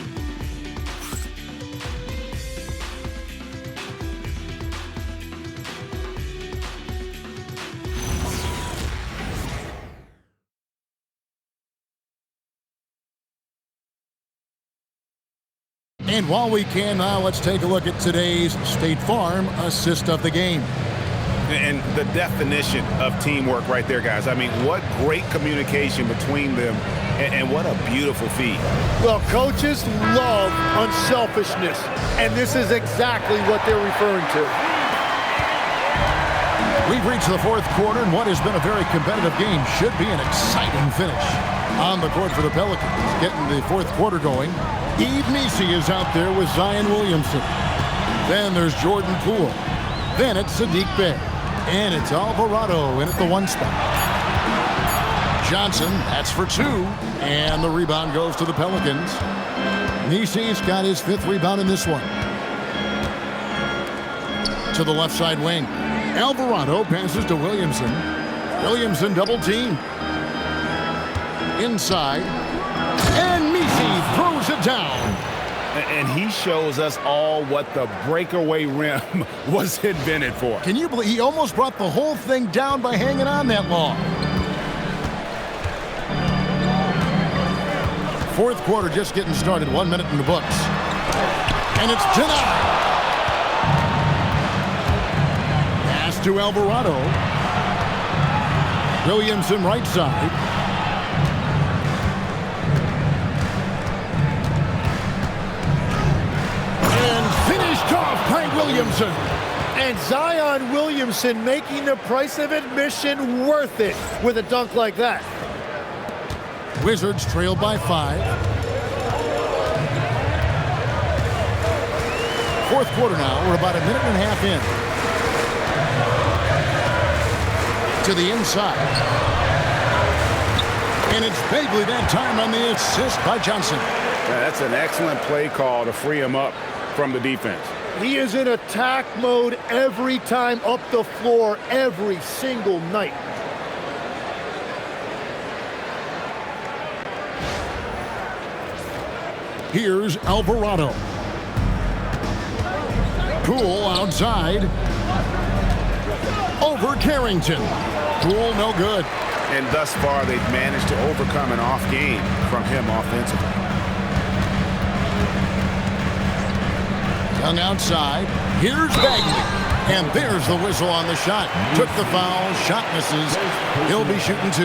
And while we can now, let's take a look at today's State Farm assist of the game. And the definition of teamwork right there, guys. I mean, what great communication between them, and what a beautiful feed. Well, coaches love unselfishness, and this is exactly what they're referring to. We've reached the fourth quarter, and what has been a very competitive game should be an exciting finish. On the court for the Pelicans, getting the fourth quarter going. Eve Messi is out there with Zion Williamson. Then there's Jordan Poole. Then it's Sadiq Bey. And it's Alvarado in at the 1 spot. Johnson, that's for 2. And the rebound goes to the Pelicans. Messi's got his 5th rebound in this one. To the left side wing. Alvarado passes to Williamson. Williamson double team. Inside. And Messi throws it down. And he shows us all what the breakaway rim was invented for. Can you believe he almost brought the whole thing down by hanging on that long? Fourth quarter just getting started. 1 minute in the books. And it's denied. Pass to Alvarado. Williamson right side. Williamson. And Zion Williamson making the price of admission worth it with a dunk like that. Wizards trail by 5. Fourth quarter now. We're about a minute and a half in. To the inside. And it's Bagley that time on the assist by Johnson. Yeah, that's an excellent play call to free him up from the defense. He is in attack mode every time up the floor, every single night. Here's Alvarado. Poole outside. Over Carrington. Poole no good. And thus far, they've managed to overcome an off game from him offensively. Young outside. Here's Bagley. And there's the whistle on the shot. Took the foul. Shot misses. He'll be shooting 2.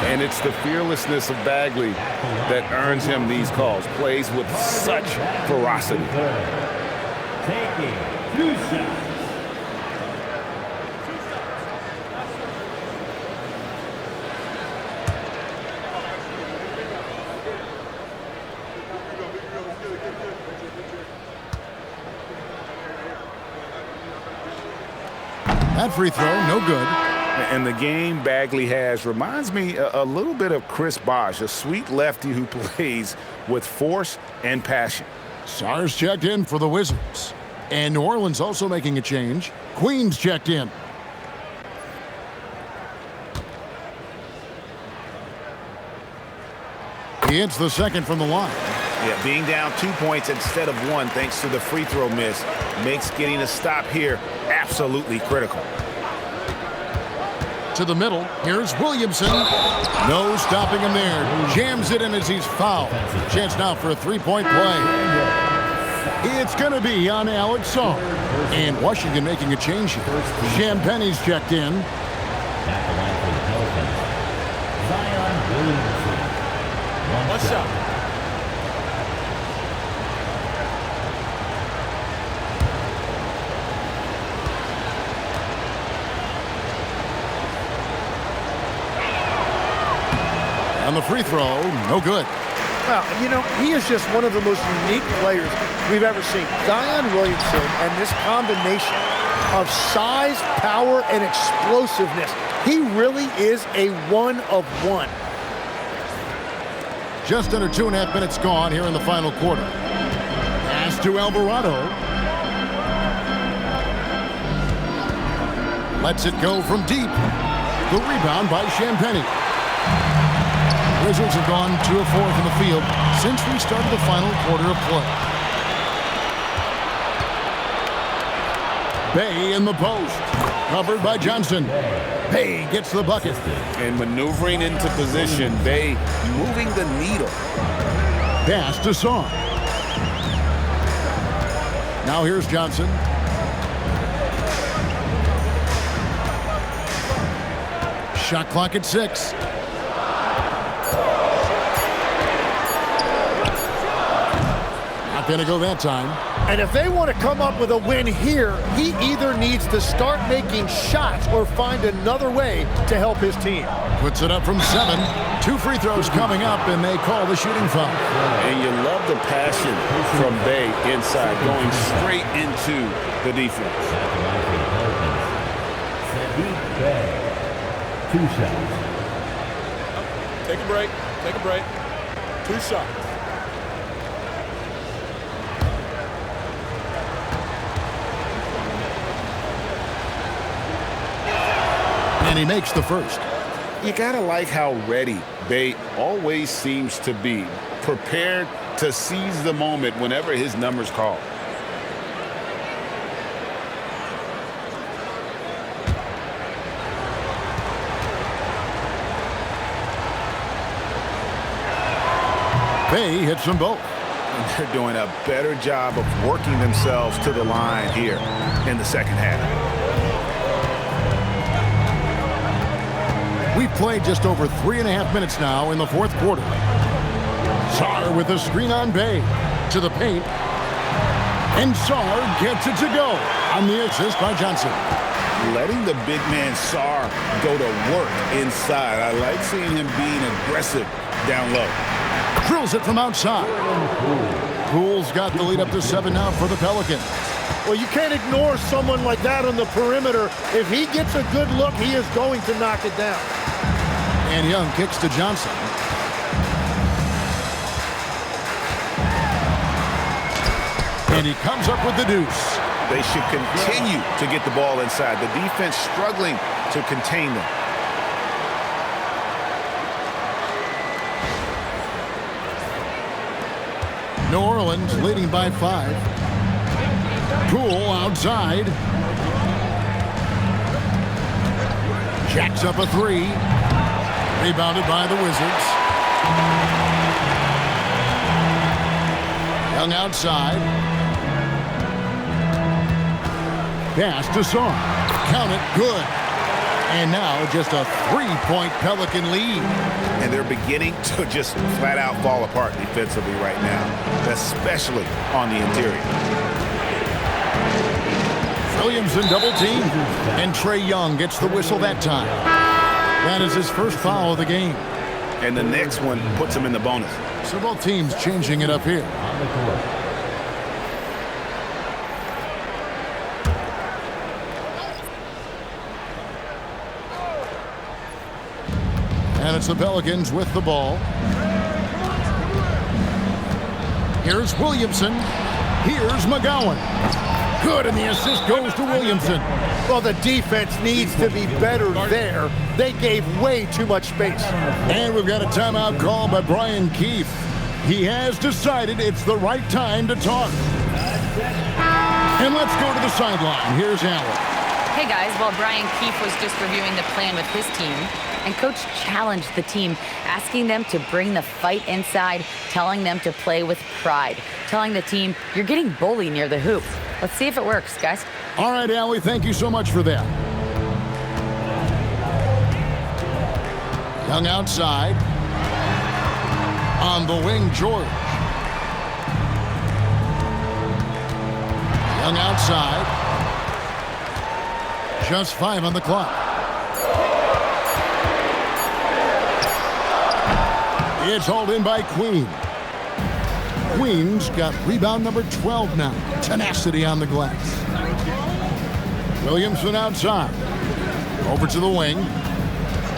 And it's the fearlessness of Bagley that earns him these calls. Plays with such ferocity. Taking 2 shots. That free throw, no good. And the game Bagley has reminds me a little bit of Chris Bosh, a sweet lefty who plays with force and passion. Sarr's checked in for the Wizards. And New Orleans also making a change. Queen's checked in. He hits the second from the line. Yeah, being down 2 points instead of 1 thanks to the free throw miss makes getting a stop here absolutely critical. To the middle. Here's Williamson. No stopping him there. Jams it in as he's fouled. Chance now for a three-point play. It's going to be on Alex Sarr. And Washington making a change here. Champagne's checked in. At the line for the Pelicans, Zion Williamson. One shot. On the free throw, no good. Well, you know, he is just one of the most unique players we've ever seen. Zion Williamson and this combination of size, power, and explosiveness. He really is a one-of-one. Just under 2.5 minutes gone here in the final quarter. Pass to Alvarado. Lets it go from deep. The rebound by Champagnie. Wizards have gone 2 of 4 from the field since we started the final quarter of play. Bay in the post. Covered by Johnson. Bay gets the bucket. And maneuvering into position, Bay moving the needle. Pass to Sarr. Now here's Johnson. Shot clock at 6. Not going to go that time. And if they want to come up with a win here, he either needs to start making shots or find another way to help his team. Puts it up from 7. 2 free throws coming up, and they call the shooting foul. And you love the passion from Bay inside, going straight into the defense. At the line for the Pelicans, Saddiq Bey. 2 shots. Take a break. Take a break. 2 shots. And he makes the first. You gotta like how ready Bay always seems to be, prepared to seize the moment whenever his number's called. Bay hits them both. And they're doing a better job of working themselves to the line here in the second half. We've played just over 3.5 minutes now in the fourth quarter. Sarr with a screen on Bay. To the paint. And Sarr gets it to go on the assist by Johnson. Letting the big man Sarr go to work inside. I like seeing him being aggressive down low. Drills it from outside. Poole's got the lead up to 7 now for the Pelicans. Well, you can't ignore someone like that on the perimeter. If he gets a good look, he is going to knock it down. And Young kicks to Johnson. And he comes up with the deuce. They should continue to get the ball inside. The defense struggling to contain them. New Orleans leading by 5. Poole outside. Jacks up a 3. Rebounded by the Wizards. Young outside. Pass to Sarr. Count it. Good. And now just a 3-point Pelican lead. And they're beginning to just flat out fall apart defensively right now, especially on the interior. Williamson double team. And Trae Young gets the whistle that time. That is his first foul of the game. And the next one puts him in the bonus. So both teams changing it up here. On the court. And it's the Pelicans with the ball. Here's Williamson. Here's McGowan. Good, and the assist goes to Williamson. Well, the defense needs to be better there. They gave way too much space. And we've got a timeout call by Brian Keefe. He has decided it's the right time to talk. And let's go to the sideline. Here's Allen. Hey guys, well, Brian Keefe was just reviewing the plan with his team, and Coach challenged the team, asking them to bring the fight inside, telling them to play with pride, telling the team, you're getting bullied near the hoop. Let's see if it works, guys. All right, Allie, thank you so much for that. Young outside. On the wing, George. Young outside. Just 5 on the clock. It's hauled in by Queen. Queen's got rebound number 12 now. Tenacity on the glass. Williamson outside. Over to the wing.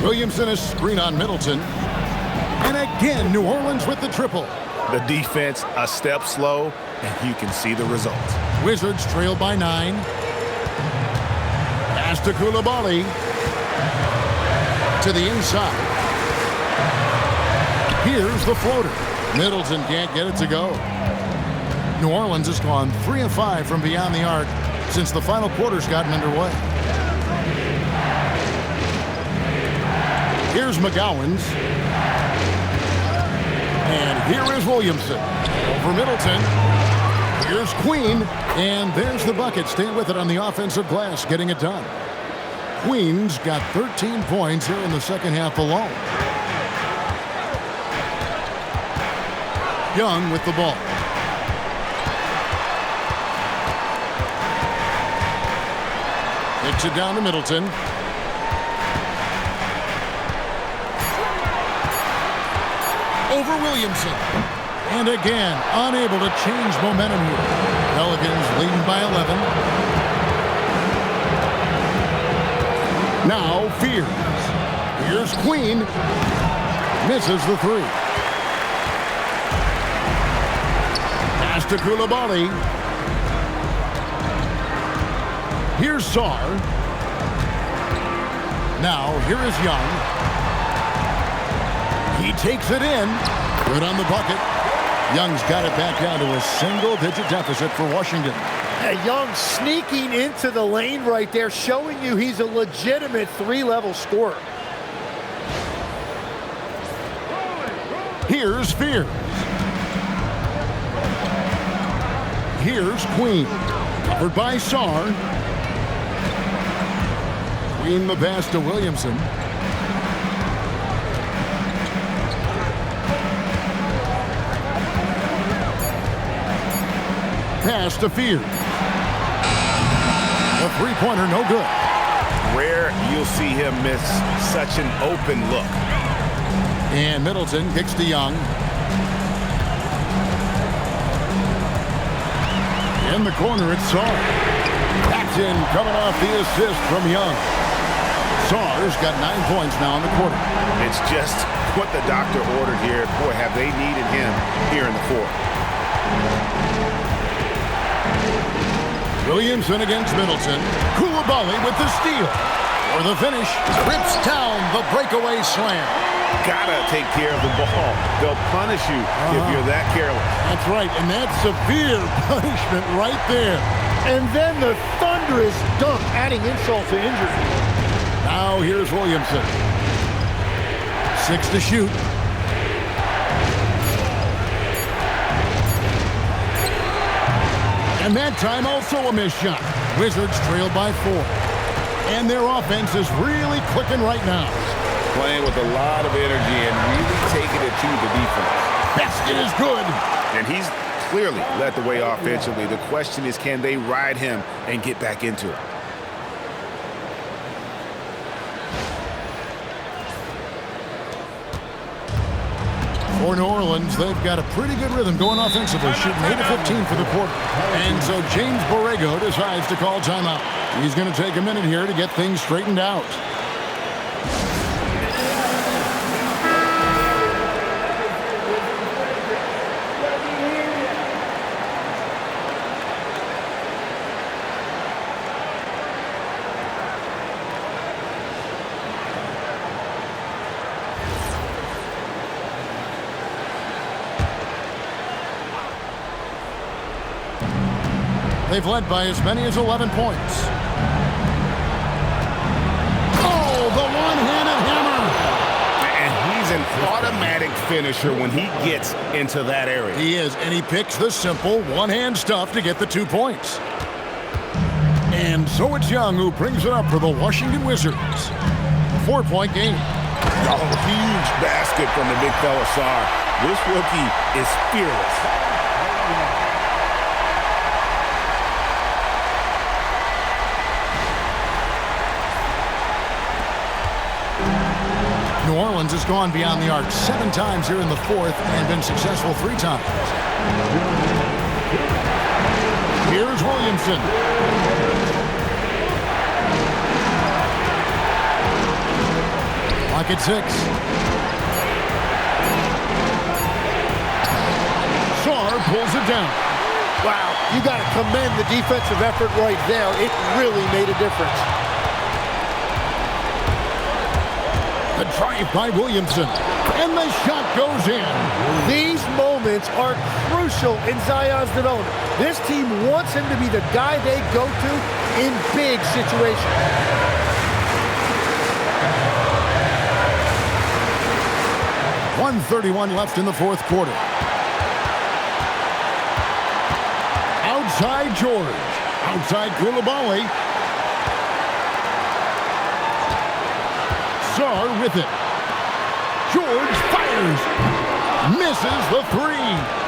Williamson is screen on Middleton. And again, New Orleans with the triple. The defense a step slow, and you can see the result. Wizards trail by 9. Pass to Coulibaly. To the inside. Here's the floater. Middleton can't get it to go. New Orleans has gone 3 of 5 from beyond the arc since the final quarter's gotten underway. Here's McGowan's. And here is Williamson. Over Middleton. Here's Queen. And there's the bucket. Stay with it on the offensive glass, getting it done. Queen's got 13 points here in the second half alone. Young with the ball. Takes it down to Middleton. Over Williamson. And again, unable to change momentum here. Pelicans leading by 11. Now Fears. Here's Queen. Misses the 3. Pass to Coulibaly. Here's Sarr. Now here is Young. He takes it in. Good on the bucket. Young's got it back down to a single-digit deficit for Washington. Young sneaking into the lane right there, showing you he's a legitimate 3-level scorer. Here's Fears. Here's Queen. Covered by Sarr. Queen the pass to Williamson. Pass to Fears. The three-pointer no good. Rare you'll see him miss such an open look. And Middleton kicks to Young. In the corner, it's Sarr. Paxton coming off the assist from Young. Sarr's got 9 points now in the quarter. It's just what the doctor ordered here. Boy, have they needed him here in the fourth. Williamson against Middleton. Coulibaly with the steal. For the finish, rips down the breakaway slam. Gotta take care of the ball. They'll punish you if you're that careless. That's right, and that's severe punishment right there. And then the thunderous dunk, adding insult to injury. Now here's Williamson. 6 to shoot. And that time also a missed shot. Wizards trail by 4. And their offense is really clicking right now. Playing with a lot of energy and really taking it to the defense. Basket is good. And he's clearly led the way offensively. The question is, can they ride him and get back into it? For New Orleans, they've got a pretty good rhythm going offensively, shooting 8 of 15 for the quarter. And so James Borrego decides to call timeout. He's going to take a minute here to get things straightened out. They've led by as many as 11 points. automatic finisher when he gets into that area. He is, and he picks the simple one-hand stuff to get the 2 points. And so it's Young who brings it up for the Washington Wizards. 4-point game. Oh, huge basket from the big fella Sarr. This rookie is fearless. New Orleans has gone beyond the arc 7 times here in the fourth and been successful 3 times. Here's Williamson. Lock at 6. Sarr pulls it down. Wow, you got to commend the defensive effort right there. It really made a difference. The drive by Williamson. And the shot goes in. These moments are crucial in Zion's development. This team wants him to be the guy they go to in big situations. .131 left in the fourth quarter. Outside George. Outside Coulibaly. Sarr with it. George fires. Misses the 3.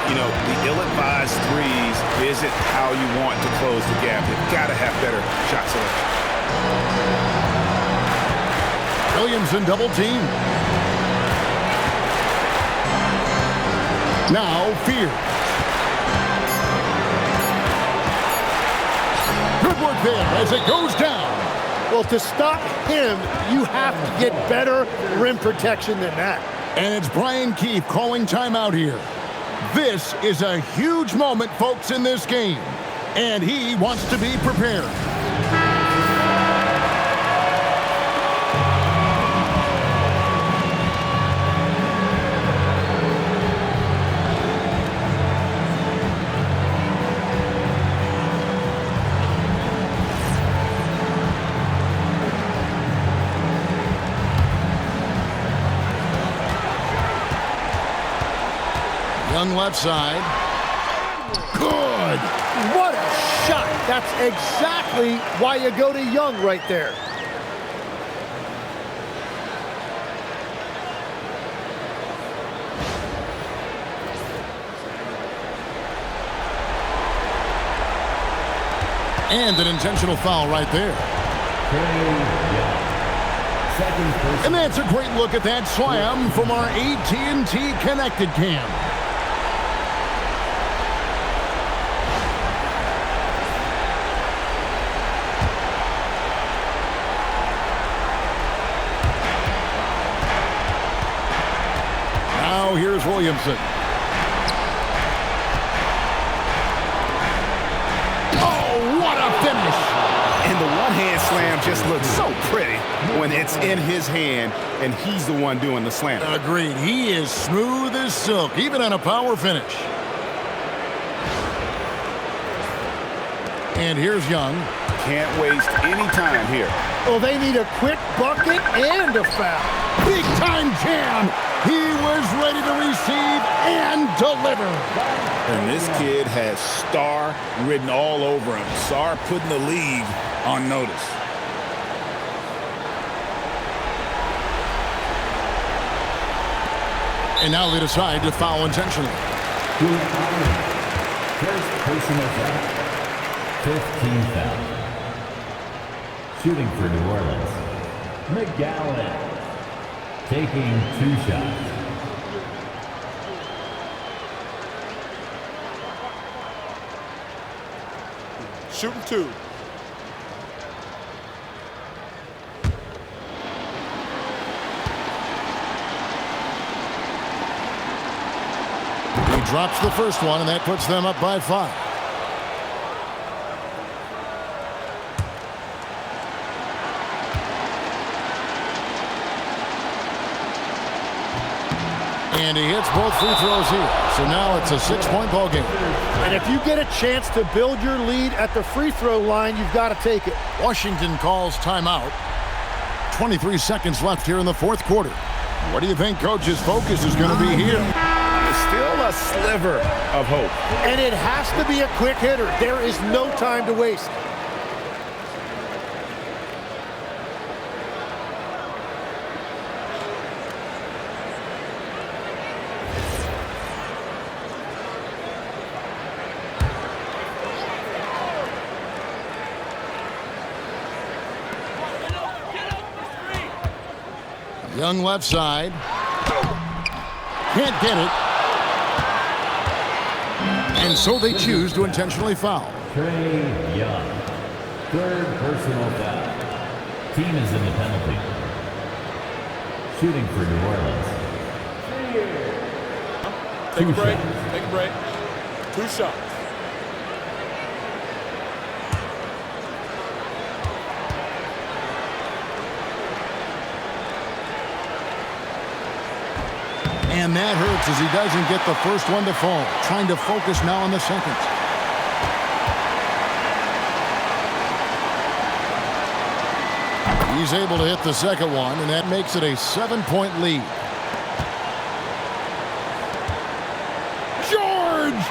You know, the ill-advised threes isn't how you want to close the gap. You've got to have better shot selection. Williamson double team. Now Fear. Good work there as it goes down. Well, to stop him, you have to get better rim protection than that. And it's Brian Keefe calling timeout here. This is a huge moment, folks, in this game. And he wants to be prepared. Young left side. Good. What a shot. That's exactly why you go to Young right there. And an intentional foul right there. And that's a great look at that slam from our AT&T Connected Cam. Now here's Williamson. Oh, what a finish! And the one-hand slam just looks so pretty when it's in his hand and he's the one doing the slam. Agreed. He is smooth as silk, even on a power finish. And here's Young. Can't waste any time here. Well, they need a quick bucket and a foul. Big time jam. He was ready to receive and deliver. And this kid has Sarr written all over him. Sarr putting the league on notice. And now they decide to foul intentionally. First personal foul. 15 foul. Shooting for New Orleans. McGowan. Taking 2 shots. Shooting 2. He drops the first one, and that puts them up by 5. And he hits both free throws here. So now it's a 6-point ball game. And if you get a chance to build your lead at the free throw line, you've got to take it. Washington calls timeout. 23 seconds left here in the fourth quarter. What do you think Coach's focus is going to be here? Still a sliver of hope. And it has to be a quick hitter. There is no time to waste. Young left side. Can't get it. And so they choose to intentionally foul. Trae Young, third personal foul. Team is in the penalty. Shooting for New Orleans. Take a break. Take a break. 2 shots. And that hurts as he doesn't get the first one to fall. Trying to focus now on the second. He's able to hit the second one, and that makes it a 7-point lead. George!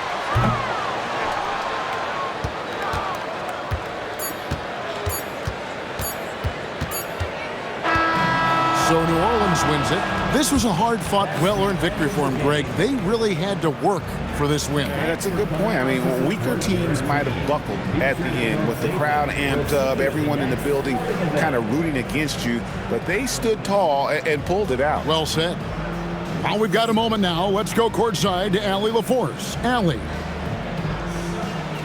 So New Orleans wins it. This was a hard-fought, well-earned victory for him, Greg. They really had to work for this win. That's a good point. I mean, weaker teams might have buckled at the end with the crowd amped up, everyone in the building kind of rooting against you, but they stood tall and pulled it out. Well said. Well, we've got a moment now. Let's go courtside to Allie LaForce. Allie.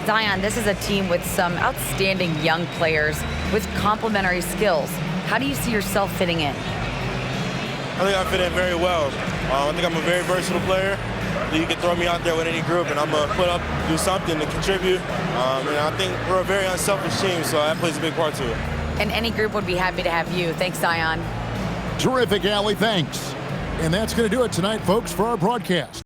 Zion, this is a team with some outstanding young players with complementary skills. How do you see yourself fitting in? I think I fit in very well. I think I'm a very versatile player. You can throw me out there with any group, and I'm going to put up, do something to contribute. And I think we're a very unselfish team, so that plays a big part to it. And any group would be happy to have you. Thanks, Zion. Terrific, Allie. Thanks. And that's going to do it tonight, folks, for our broadcast.